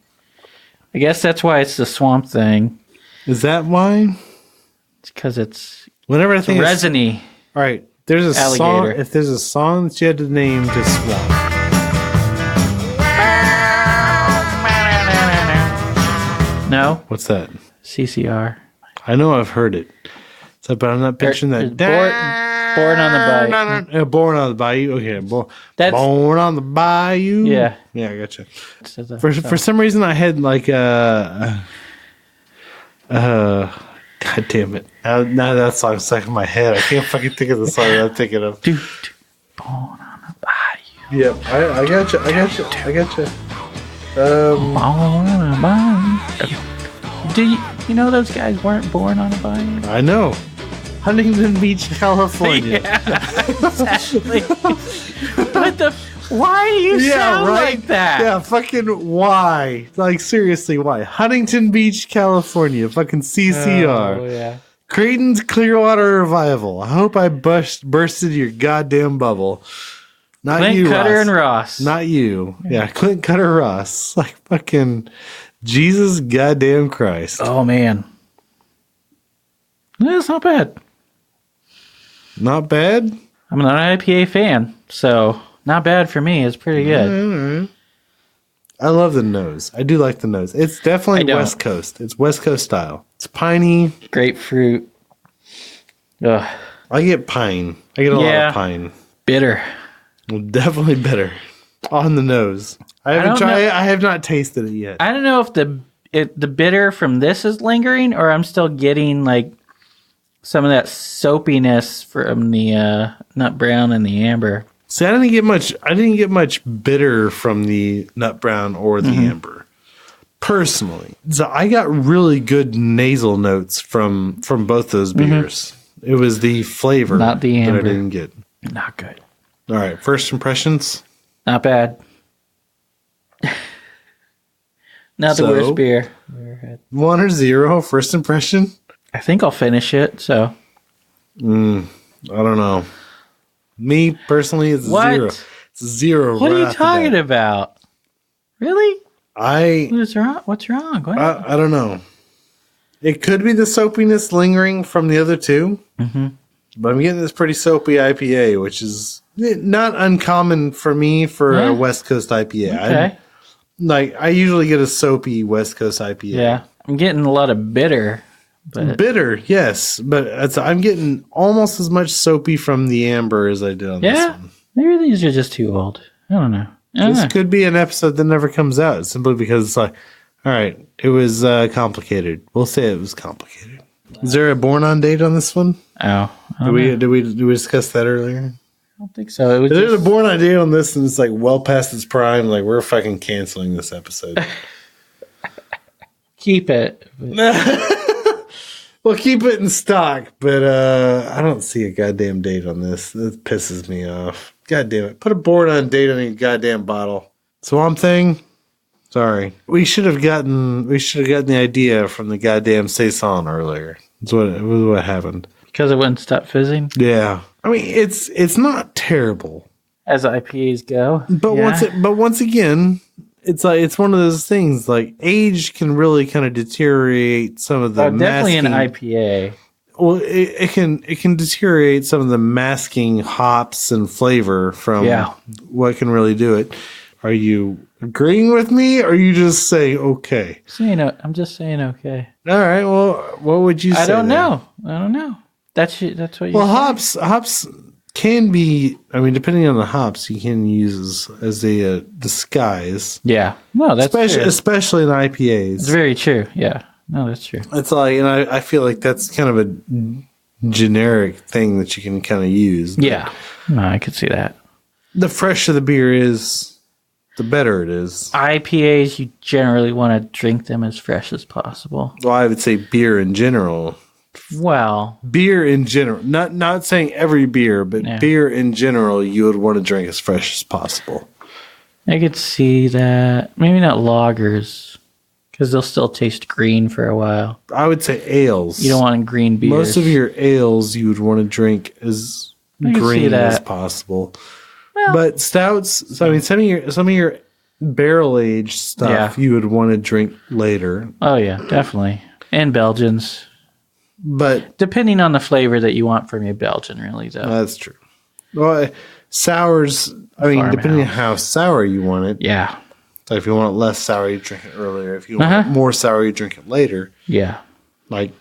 Speaker 3: I guess that's why it's the Swamp Thing.
Speaker 1: Is that why?
Speaker 3: It's because it's
Speaker 1: whenever I think
Speaker 3: resiny.
Speaker 1: All right, there's a song. If there's a song that you had to name to Swamp.
Speaker 3: No.
Speaker 1: What's that?
Speaker 3: CCR.
Speaker 1: I know I've heard it, but I'm not picturing that.
Speaker 3: Born on the Bayou.
Speaker 1: Born on the Bayou. Okay, Born on the Bayou.
Speaker 3: Yeah,
Speaker 1: I gotcha. For some reason, I had like God damn it! Now that song's stuck in my head. I can't fucking think of the song that I'm thinking of.
Speaker 3: Born on the Bayou.
Speaker 1: Yep, I gotcha.
Speaker 3: Born on the Bayou. Do you know those guys weren't born on a bayou?
Speaker 1: I know. Huntington Beach, California.
Speaker 3: Yeah, exactly. Why do you sound like that?
Speaker 1: Yeah, fucking why? Like, seriously, why? Huntington Beach, California. Fucking CCR.
Speaker 3: Oh, yeah.
Speaker 1: Creighton's Clearwater Revival. I hope I bursted your goddamn bubble. Not
Speaker 3: Clint
Speaker 1: you,
Speaker 3: Cutter
Speaker 1: Ross.
Speaker 3: and Ross.
Speaker 1: Not you. Yeah, Clint Cutter Ross. Like, fucking Jesus goddamn Christ.
Speaker 3: Oh, man. That's not bad.
Speaker 1: Not bad?
Speaker 3: I'm not an IPA fan, so not bad for me. It's pretty good.
Speaker 1: I love the nose. I do like the nose. It's definitely West Coast. It's West Coast style. It's piney.
Speaker 3: Grapefruit. Ugh.
Speaker 1: I get pine. I get a lot of pine.
Speaker 3: Bitter.
Speaker 1: Well, definitely bitter. On the nose. I haven't tried it. I have not tasted it yet.
Speaker 3: I don't know if the bitter from this is lingering, or I'm still getting like some of that soapiness from the nut brown and the amber.
Speaker 1: See, I didn't get much bitter from the nut brown or the amber. personally, so I got really good nasal notes from both those beers. It was the flavor,
Speaker 3: not the amber,
Speaker 1: that I didn't get.
Speaker 3: Not good.
Speaker 1: All right, first impressions.
Speaker 3: Not bad. Not the worst beer I've ever had.
Speaker 1: 1 or 0, first impression?
Speaker 3: I think I'll finish it, so.
Speaker 1: I don't know. Me, personally, it's
Speaker 3: what?
Speaker 1: 0. It's a 0.
Speaker 3: What are you talking about? Really? What's wrong? What's wrong? What?
Speaker 1: I don't know. It could be the soapiness lingering from the other two. Mm-hmm. But I'm getting this pretty soapy IPA, which is not uncommon for me for a West Coast IPA.
Speaker 3: Okay.
Speaker 1: I usually get a soapy West Coast IPA.
Speaker 3: Yeah. I'm getting a lot of bitter. But
Speaker 1: bitter, yes. But I'm getting almost as much soapy from the amber as I did on this one.
Speaker 3: Maybe these are just too old. I don't know.
Speaker 1: This could be an episode that never comes out simply because it's like, all right, it was complicated. We'll say it was complicated. Is there a born on date on this one?
Speaker 3: Oh.
Speaker 1: Did we discuss that earlier?
Speaker 3: I don't think so. It was
Speaker 1: There's a born on date on this, and it's like well past its prime. Like, we're fucking canceling this episode.
Speaker 3: Keep it.
Speaker 1: Well, keep it in stock, but I don't see a goddamn date on this. That pisses me off. God damn it. Put a born on date on your goddamn bottle. Swamp Thing? Sorry. We should have gotten the idea from the goddamn saison earlier. That's what happened.
Speaker 3: Because it wouldn't stop fizzing?
Speaker 1: Yeah. I mean, it's not terrible.
Speaker 3: As IPAs go.
Speaker 1: But once again, it's one of those things, like, age can really kind of deteriorate some of the
Speaker 3: definitely
Speaker 1: masking.
Speaker 3: an IPA.
Speaker 1: Well, it can deteriorate some of the masking hops and flavor from what can really do it. Are you agreeing with me, or are you just saying okay?
Speaker 3: I'm just saying okay.
Speaker 1: All right. Well, what would you say?
Speaker 3: I don't know. That's what you say.
Speaker 1: Well, hops can be, I mean, depending on the hops, you can use as a disguise.
Speaker 3: Yeah. No, that's true.
Speaker 1: Especially in IPAs.
Speaker 3: It's very true. Yeah. No, that's true.
Speaker 1: It's like, and I feel like that's kind of a generic thing that you can kind of use.
Speaker 3: Yeah. No, I could see that.
Speaker 1: The fresher the beer is, the better it is.
Speaker 3: IPAs, you generally want to drink them as fresh as possible.
Speaker 1: Well, I would say beer in general.
Speaker 3: Well,
Speaker 1: beer in general, not saying every beer, but beer in general, you would want to drink as fresh as possible.
Speaker 3: I could see that. Maybe not lagers, because they'll still taste green for a while.
Speaker 1: I would say ales.
Speaker 3: You don't want green beers.
Speaker 1: Most of your ales you would want to drink as green as possible. Well, but stouts, I mean, some of your barrel aged stuff you would want to drink later.
Speaker 3: Oh yeah, definitely. And Belgians.
Speaker 1: But
Speaker 3: depending on the flavor that you want from your Belgian, really, though.
Speaker 1: That's true. Well, sours, I mean, depending on how sour you want it.
Speaker 3: Yeah.
Speaker 1: So if you want it less sour, you drink it earlier. If you want it more sour, you drink it later.
Speaker 3: Yeah.
Speaker 1: Like,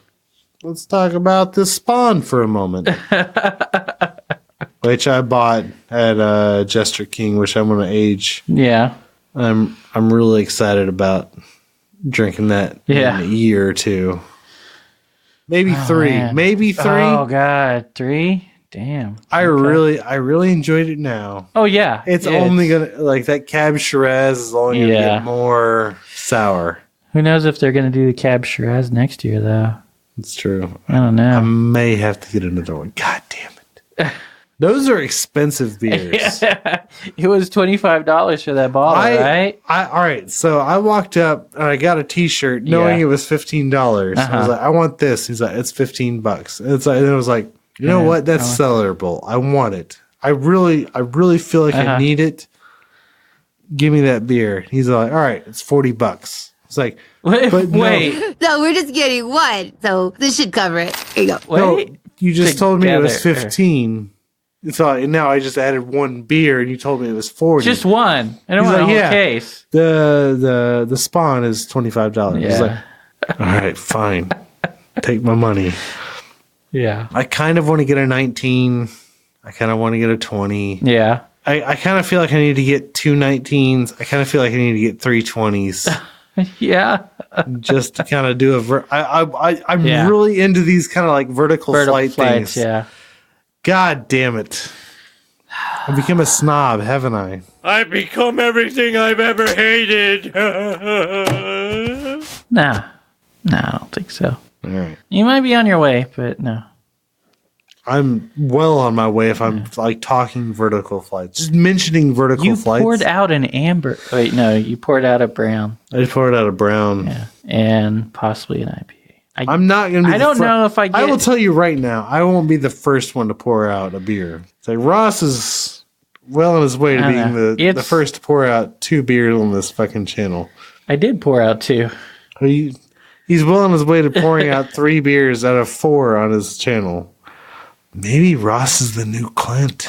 Speaker 1: let's talk about this Spawn for a moment. Which I bought at Jester King, which I'm going to age.
Speaker 3: Yeah.
Speaker 1: I'm really excited about drinking that in a year or two. Maybe 3. Man. Maybe 3.
Speaker 3: Oh God, 3? Damn.
Speaker 1: I really enjoyed it now.
Speaker 3: Oh yeah.
Speaker 1: It's only gonna, like, that Cab Shiraz is only gonna get more sour.
Speaker 3: Who knows if they're gonna do the Cab Shiraz next year though?
Speaker 1: It's true.
Speaker 3: I don't know.
Speaker 1: I may have to get another one. God damn it. Those are expensive beers.
Speaker 3: It was $25 for that bottle, right?
Speaker 1: All right. So I walked up and I got a T-shirt knowing it was $15. I was like, I want this. He's like, it's $15. And it's like, and I was like, you know what? That's sellable. I want it. I really feel like I need it. Give me that beer. He's like, all right, it's $40. It's like,
Speaker 3: wait.
Speaker 6: No, we're just getting one, so this should cover it. Here you go.
Speaker 3: Wait.
Speaker 1: No, you just told me it was 15. So now I just added one beer, and you told me it was 40.
Speaker 3: Just one. I don't want a whole case.
Speaker 1: The Spawn is $25.
Speaker 3: Yeah.
Speaker 1: He's like, all right, fine. Take my money.
Speaker 3: Yeah.
Speaker 1: I kind of want to get a 19. I kind of want to get a 20.
Speaker 3: Yeah.
Speaker 1: I kind of feel like I need to get 2 19s. I kind of feel like I need to get 3 20s.
Speaker 3: Yeah.
Speaker 1: Just to kind of do I'm really into these kind of like vertical flight things.
Speaker 3: Yeah.
Speaker 1: God damn it. I've become a snob, haven't I?
Speaker 7: I've become everything I've ever hated.
Speaker 3: Nah, I don't think so.
Speaker 1: All right.
Speaker 3: You might be on your way, but no.
Speaker 1: I'm well on my way if I'm like talking vertical flights. Just mentioning vertical flights.
Speaker 3: You poured out an amber. Wait, no, you poured out a brown.
Speaker 1: I poured out a brown.
Speaker 3: Yeah, and possibly an IPA.
Speaker 1: I'm not going to be
Speaker 3: I don't know if I get...
Speaker 1: I will tell you right now, I won't be the first one to pour out a beer. It's like Ross is well on his way to being the first to pour out 2 beers on this fucking channel.
Speaker 3: I did pour out 2.
Speaker 1: He's well on his way to pouring out 3 beers out of 4 on his channel. Maybe Ross is the new Clint.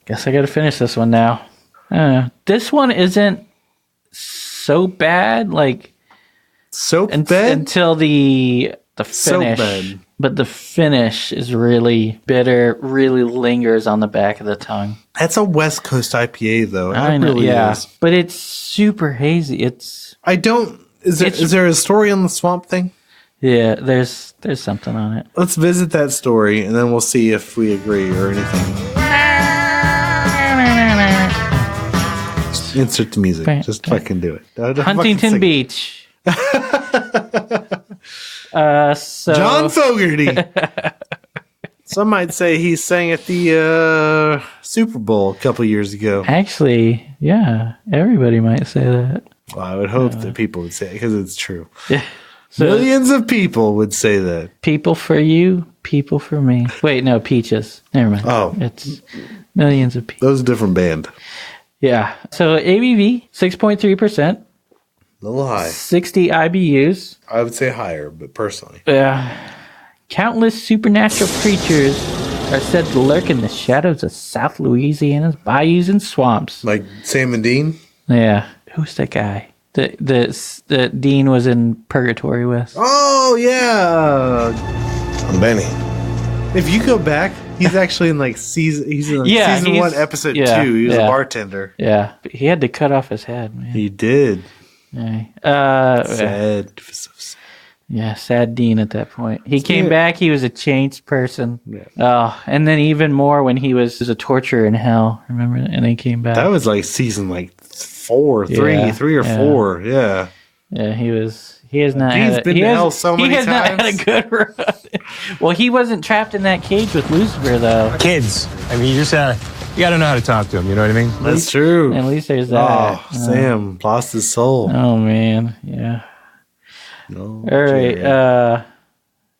Speaker 3: Guess I got to finish this one now. I don't know. This one isn't so bad, like until the finish. But the finish is really bitter, really lingers on the back of the tongue.
Speaker 1: That's a West Coast IPA, though.
Speaker 3: I know, yeah, but it's super hazy. Is there a story on the swamp thing? Yeah, there's something on it.
Speaker 1: Let's visit that story, and then we'll see if we agree or anything. Just insert the music. Just fucking do it.
Speaker 3: Huntington Beach.
Speaker 1: John Fogerty. Some might say he sang at the Super Bowl a couple years ago.
Speaker 3: Actually, yeah, everybody might say that.
Speaker 1: Well, I would hope that people would say it because it's true. Yeah. So, millions of people would say that.
Speaker 3: People for you, people for me. Wait, no, Peaches. Never mind.
Speaker 1: Oh.
Speaker 3: It's millions of people.
Speaker 1: That was a different band.
Speaker 3: Yeah. So ABV, 6.3%.
Speaker 1: A little high.
Speaker 3: 60 IBUs.
Speaker 1: I would say higher, but personally.
Speaker 3: Yeah. Countless supernatural creatures are said to lurk in the shadows of South Louisiana's bayous and swamps.
Speaker 1: Like Sam and Dean?
Speaker 3: Yeah. Who's that guy? The Dean was in Purgatory with.
Speaker 1: Oh, yeah.
Speaker 7: I'm Benny.
Speaker 1: If you go back, he's actually in season 1, episode 2. He was a bartender.
Speaker 3: Yeah. He had to cut off his head, man.
Speaker 1: He did.
Speaker 3: Yeah.
Speaker 1: Sad. So sad.
Speaker 3: Yeah, sad Dean at that point. He came back, he was a changed person. Yeah. Oh, and then even more when he was a torturer in hell, remember? And he came back.
Speaker 1: That was like season 3 or 4. Yeah.
Speaker 3: Yeah, he has not
Speaker 1: Dean's
Speaker 3: had
Speaker 1: been to hell so many times.
Speaker 3: He has not had a good run. Well, he wasn't trapped in that cage with Lucifer, though.
Speaker 7: Kids. I mean, you got to know how to talk to them, you know what I mean?
Speaker 1: That's true.
Speaker 3: At least there's that.
Speaker 1: Oh, Sam lost his soul.
Speaker 3: Oh, man. Yeah.
Speaker 1: No,
Speaker 3: all right.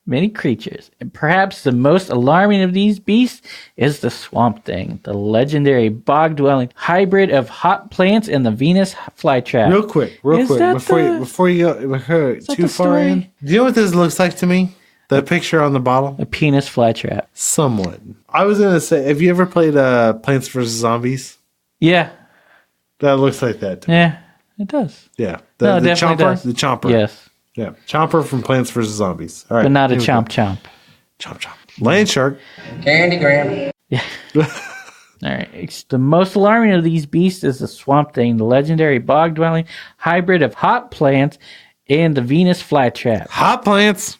Speaker 3: Many creatures. And perhaps the most alarming of these beasts is the Swamp Thing, the legendary bog-dwelling hybrid of hot plants and the Venus flytrap.
Speaker 1: Real quick, before you go too far in. Do you know what this looks like to me? The picture on the bottle?
Speaker 3: A penis flytrap.
Speaker 1: Somewhat. I was going to say, have you ever played Plants vs. Zombies?
Speaker 3: Yeah.
Speaker 1: That looks like that to me.
Speaker 3: Yeah, it does.
Speaker 1: Yeah. The
Speaker 3: definitely
Speaker 1: chomper?
Speaker 3: does.
Speaker 1: The chomper.
Speaker 3: Yes.
Speaker 1: Yeah, Chomper from Plants vs. Zombies. All right,
Speaker 3: but not a chomp.
Speaker 1: Chomp. Land shark.
Speaker 5: Candy Graham.
Speaker 3: Yeah. All right. The most alarming of these beasts is the Swamp Thing, the legendary bog-dwelling hybrid of hot plants and the Venus flytrap.
Speaker 1: Hot plants.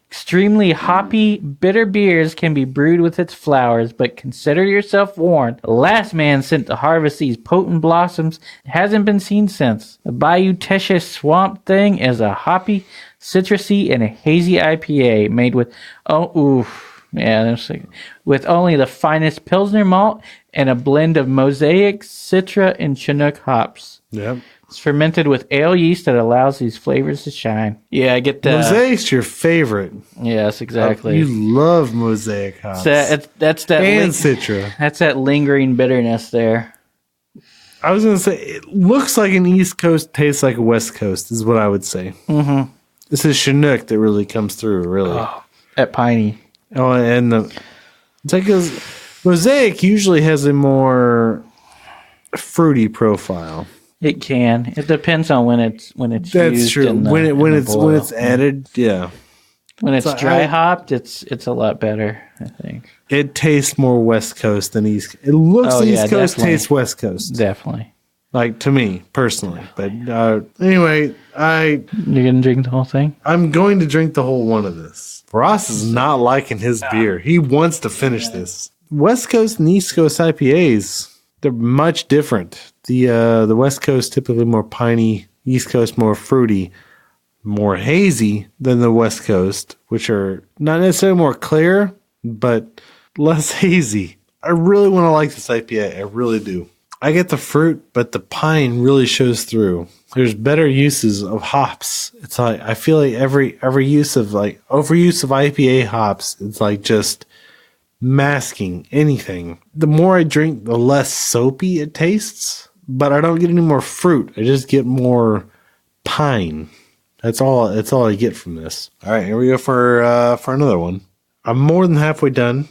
Speaker 3: Extremely hoppy, bitter beers can be brewed with its flowers, but consider yourself warned. The last man sent to harvest these potent blossoms hasn't been seen since. The Bayou Teche Swamp Thing is a hoppy, citrusy, and a hazy IPA made with with only the finest Pilsner malt and a blend of Mosaic, Citra, and Chinook hops.
Speaker 1: Yep.
Speaker 3: It's fermented with ale yeast that allows these flavors to shine. Yeah, I get that.
Speaker 1: Mosaic's your favorite.
Speaker 3: Yes, exactly.
Speaker 1: You love Mosaic hops.
Speaker 3: That's that
Speaker 1: and Citra.
Speaker 3: That's that lingering bitterness there.
Speaker 1: I was going to say, it looks like an East Coast, tastes like a West Coast, is what I would say.
Speaker 3: Mm-hmm.
Speaker 1: This is Chinook that really comes through, really.
Speaker 3: Oh, at piney.
Speaker 1: Oh, and it's like Mosaic usually has a more fruity profile.
Speaker 3: It can. It depends on when it's
Speaker 1: That's
Speaker 3: used.
Speaker 1: True. When it's
Speaker 3: boil.
Speaker 1: added, yeah.
Speaker 3: When it's dry hopped, it's a lot better, I think.
Speaker 1: It tastes more West Coast than East. It looks East Coast,
Speaker 3: definitely.
Speaker 1: tastes West Coast.
Speaker 3: Definitely.
Speaker 1: Like to me personally, but anyway,
Speaker 3: you're gonna drink the whole thing.
Speaker 1: I'm going to drink the whole one of this. Ross is not liking his beer. He wants to finish this. West Coast and East Coast IPAs, they're much different. The West Coast typically more piney, East Coast more fruity, more hazy than the West Coast, which are not necessarily more clear, but less hazy. I really want to like this IPA. I really do. I get the fruit, but the pine really shows through. There's better uses of hops. It's like I feel like every use of like overuse of IPA hops, it's like just masking anything. The more I drink, the less soapy it tastes, but I don't get any more fruit. I just get more pine. That's all I get from this. All right, here we go for another one. I'm more than halfway done.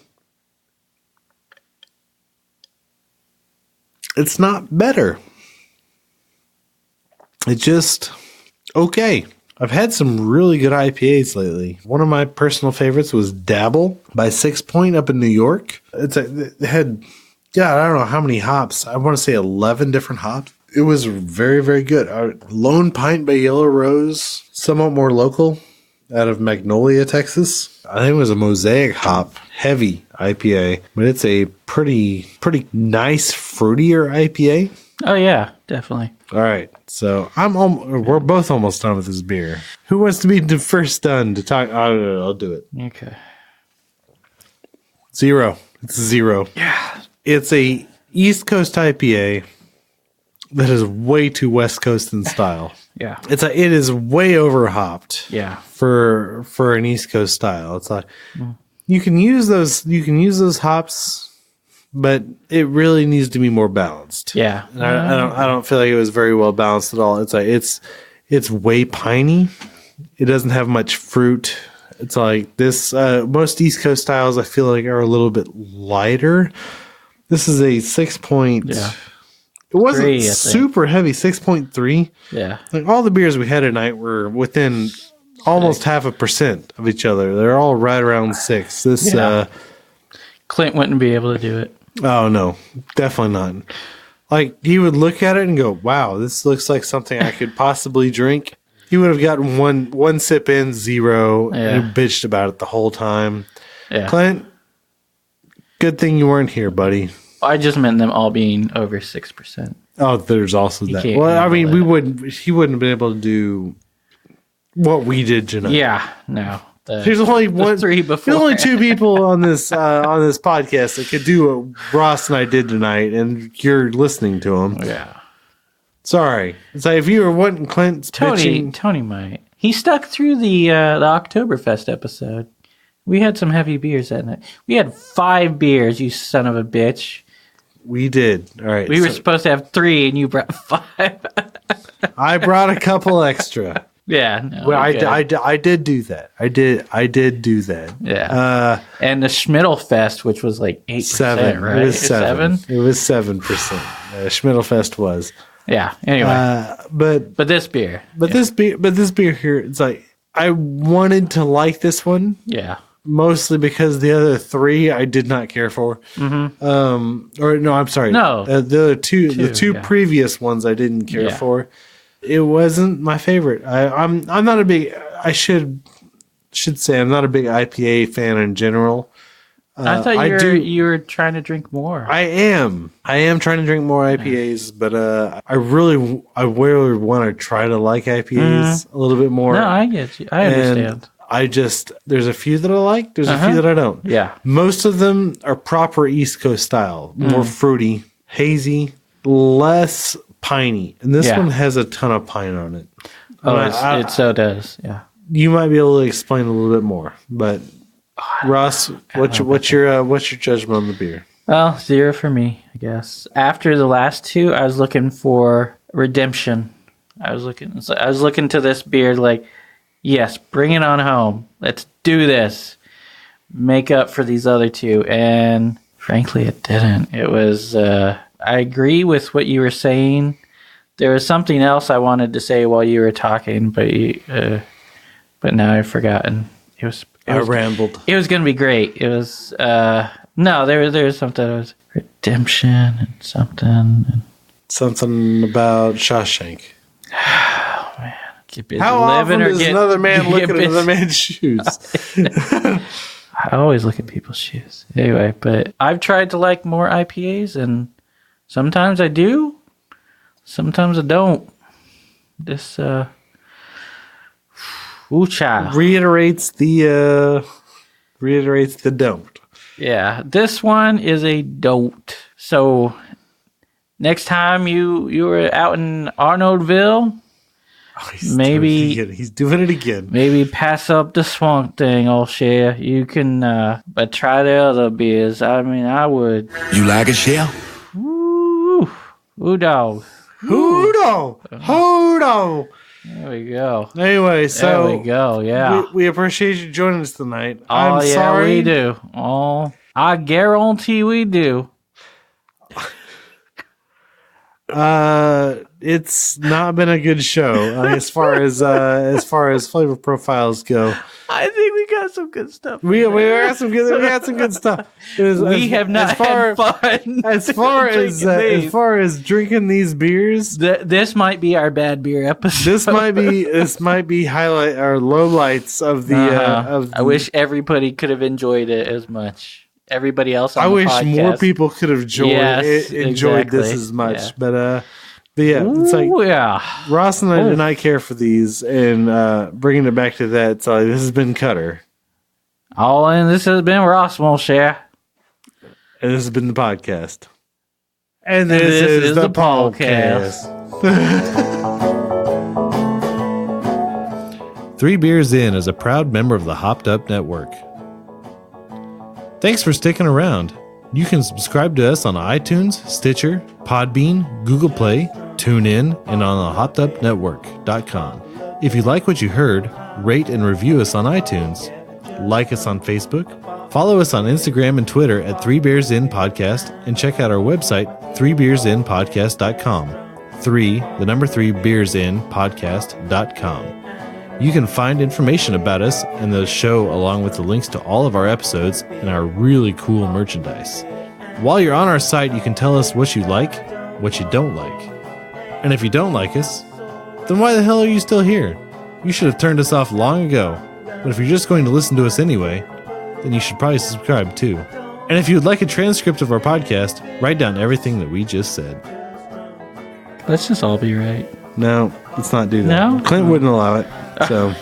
Speaker 1: It's not better. It's just okay. I've had some really good IPAs lately. One of my personal favorites was Dabble by 6 Point up in New York. It had, I don't know how many hops. I want to say 11 different hops. It was very, very good. Lone Pint by Yellow Rose, somewhat more local, out of Magnolia, Texas. I think it was a Mosaic hop heavy IPA, but it's a pretty nice fruitier IPA.
Speaker 3: Oh yeah, definitely.
Speaker 1: All right, so we're both almost done with this beer. Who wants to be the first done to talk? I'll do it.
Speaker 3: Okay.
Speaker 1: 0. It's 0.
Speaker 3: Yeah.
Speaker 1: It's a East Coast IPA that is way too West Coast in style.
Speaker 3: Yeah.
Speaker 1: It is way over hopped.
Speaker 3: Yeah.
Speaker 1: For an East Coast style. It's like you can use those hops, but it really needs to be more balanced.
Speaker 3: Yeah.
Speaker 1: And I don't feel like it was very well balanced at all. It's like it's way piney. It doesn't have much fruit. It's like this most East Coast styles I feel like are a little bit lighter. This is a 6 point.
Speaker 3: Yeah.
Speaker 1: It wasn't super heavy, 6.3.
Speaker 3: Yeah.
Speaker 1: Like all the beers we had tonight were within almost 0.5% of each other. They're all right around 6.
Speaker 3: Clint wouldn't be able to do it.
Speaker 1: Oh no, definitely not. Like he would look at it and go, "Wow, this looks like something I could possibly drink." He would have gotten one sip in, 0, and bitched about it the whole time.
Speaker 3: Yeah.
Speaker 1: Clint, good thing you weren't here, buddy.
Speaker 3: I just meant them all being over 6%.
Speaker 1: Oh, there's also that. Well, I mean, he wouldn't have been able to do what we did tonight.
Speaker 3: Yeah, no.
Speaker 1: There's only
Speaker 3: three before.
Speaker 1: There's only 2 people on this podcast that could do what Ross and I did tonight, and you're listening to them.
Speaker 3: Yeah.
Speaker 1: Sorry. It's like if you were wanting Clint's pitching.
Speaker 3: Tony might. He stuck through the Oktoberfest episode. We had some heavy beers that night. We had 5 beers, you son of a bitch.
Speaker 1: We did. All right.
Speaker 3: We were supposed to have 3, and you brought 5.
Speaker 1: I brought a couple extra.
Speaker 3: Yeah. No,
Speaker 1: well, I did do that. I did do that.
Speaker 3: Yeah. And the Schmittelfest, which was like 8%,
Speaker 1: 7,
Speaker 3: right?
Speaker 1: It was 7. It was 7%. Schmittelfest was.
Speaker 3: Yeah. Anyway.
Speaker 1: But
Speaker 3: this beer.
Speaker 1: This beer here, it's like I wanted to like this one.
Speaker 3: Yeah.
Speaker 1: Mostly because the other 3 I did not care for. Mm-hmm. Or no, I'm sorry.
Speaker 3: No.
Speaker 1: The other the two previous ones I didn't care for. It wasn't my favorite. I'm not a big. I should say I'm not a big IPA fan in general.
Speaker 3: I thought you were trying to drink more.
Speaker 1: I am trying to drink more IPAs, but I really want to try to like IPAs a little bit more.
Speaker 3: No, I get you. I understand.
Speaker 1: There's a few that I like. There's a few that I don't.
Speaker 3: Yeah.
Speaker 1: Most of them are proper East Coast style, more fruity, hazy, less piney. And this one has a ton of pine on it.
Speaker 3: Oh, it so does. Yeah.
Speaker 1: You might be able to explain a little bit more, but Ross, what's your judgment on the beer?
Speaker 3: Well, 0 for me, I guess. After the last 2, I was looking for redemption. I was looking to this beer like, yes, bring it on home. Let's do this. Make up for these other 2. And frankly, it didn't. It was, I agree with what you were saying. There was something else I wanted to say while you were talking, but now I've forgotten. I
Speaker 1: rambled.
Speaker 3: It was going to be great. It was, no, there was something. It was redemption and something. And
Speaker 1: something about Shawshank.
Speaker 3: Oh, man.
Speaker 1: How often does another man look at another man's shoes?
Speaker 3: I always look at people's shoes. Anyway, but I've tried to like more IPAs, and sometimes I do, sometimes I don't. This child.
Speaker 1: reiterates the don't.
Speaker 3: Yeah, this one is a don't. So next time you were out in Arnoldville,
Speaker 1: he's doing it again.
Speaker 3: Maybe pass up the Swamp Thing, old Cher. You can, but try the other beers. I mean, I would.
Speaker 8: You like it, Cher?
Speaker 3: Ooh, dog.
Speaker 1: Hoodo.
Speaker 3: There we go.
Speaker 1: Anyway, so
Speaker 3: there we go. Yeah,
Speaker 1: we appreciate you joining us tonight.
Speaker 3: Oh,
Speaker 1: I'm
Speaker 3: yeah,
Speaker 1: sorry.
Speaker 3: we do. Oh, I guarantee we do.
Speaker 1: It's not been a good show as far as flavor profiles go.
Speaker 3: I think we got some good stuff.
Speaker 1: We got some good stuff.
Speaker 3: We have not had fun.
Speaker 1: As far as drinking these beers,
Speaker 3: this might be our bad beer episode.
Speaker 1: This might be highlight our lowlights of the.
Speaker 3: I wish everybody could have enjoyed it as much. Everybody else on the podcast.
Speaker 1: I wish more people could have enjoyed this as much. Yeah. But yeah, it's like Ross and I did not care for these, and bringing it back to that, so this has been Cutter.
Speaker 3: Oh, and this has been Ross won't share.
Speaker 1: And this has been the podcast. And this is the podcast. 3 Beers In is a proud member of the Hopped Up Network. Thanks for sticking around. You can subscribe to us on iTunes, Stitcher, Podbean, Google Play, TuneIn, and on the hoppedupnetwork.com. If you like what you heard, rate and review us on iTunes. Like us on Facebook. Follow us on Instagram and Twitter at 3 Beers In Podcast, and check out our website, 3beersinpodcast.com. 3 beersinpodcast.com. You can find information about us and the show along with the links to all of our episodes and our really cool merchandise. While you're on our site, you can tell us what you like, what you don't like. And if you don't like us, then why the hell are you still here? You should have turned us off long ago. But if you're just going to listen to us anyway, then you should probably subscribe too. And if you would like a transcript of our podcast, write down everything that we just said.
Speaker 3: Let's just all be right.
Speaker 1: No, let's not do that.
Speaker 3: No?
Speaker 1: Clint wouldn't allow it. So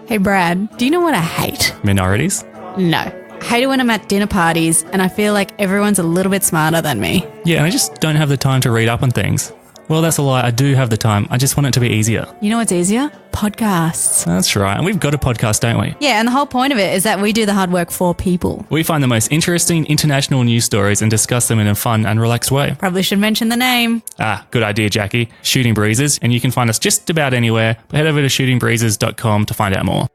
Speaker 9: Hey Brad, do you know what I hate?
Speaker 7: Minorities?
Speaker 9: No. I hate it when I'm at dinner parties and I feel like everyone's a little bit smarter than me.
Speaker 7: Yeah, and I just don't have the time to read up on things. Well, that's a lie. I do have the time. I just want it to be easier.
Speaker 9: You know what's easier? Podcasts.
Speaker 7: That's right. And we've got a podcast, don't we?
Speaker 9: Yeah, and the whole point of it is that we do the hard work for people.
Speaker 7: We find the most interesting international news stories and discuss them in a fun and relaxed way.
Speaker 9: Probably should mention the name.
Speaker 7: Good idea, Jackie. Shooting Breezes. And you can find us just about anywhere. But head over to shootingbreezes.com to find out more.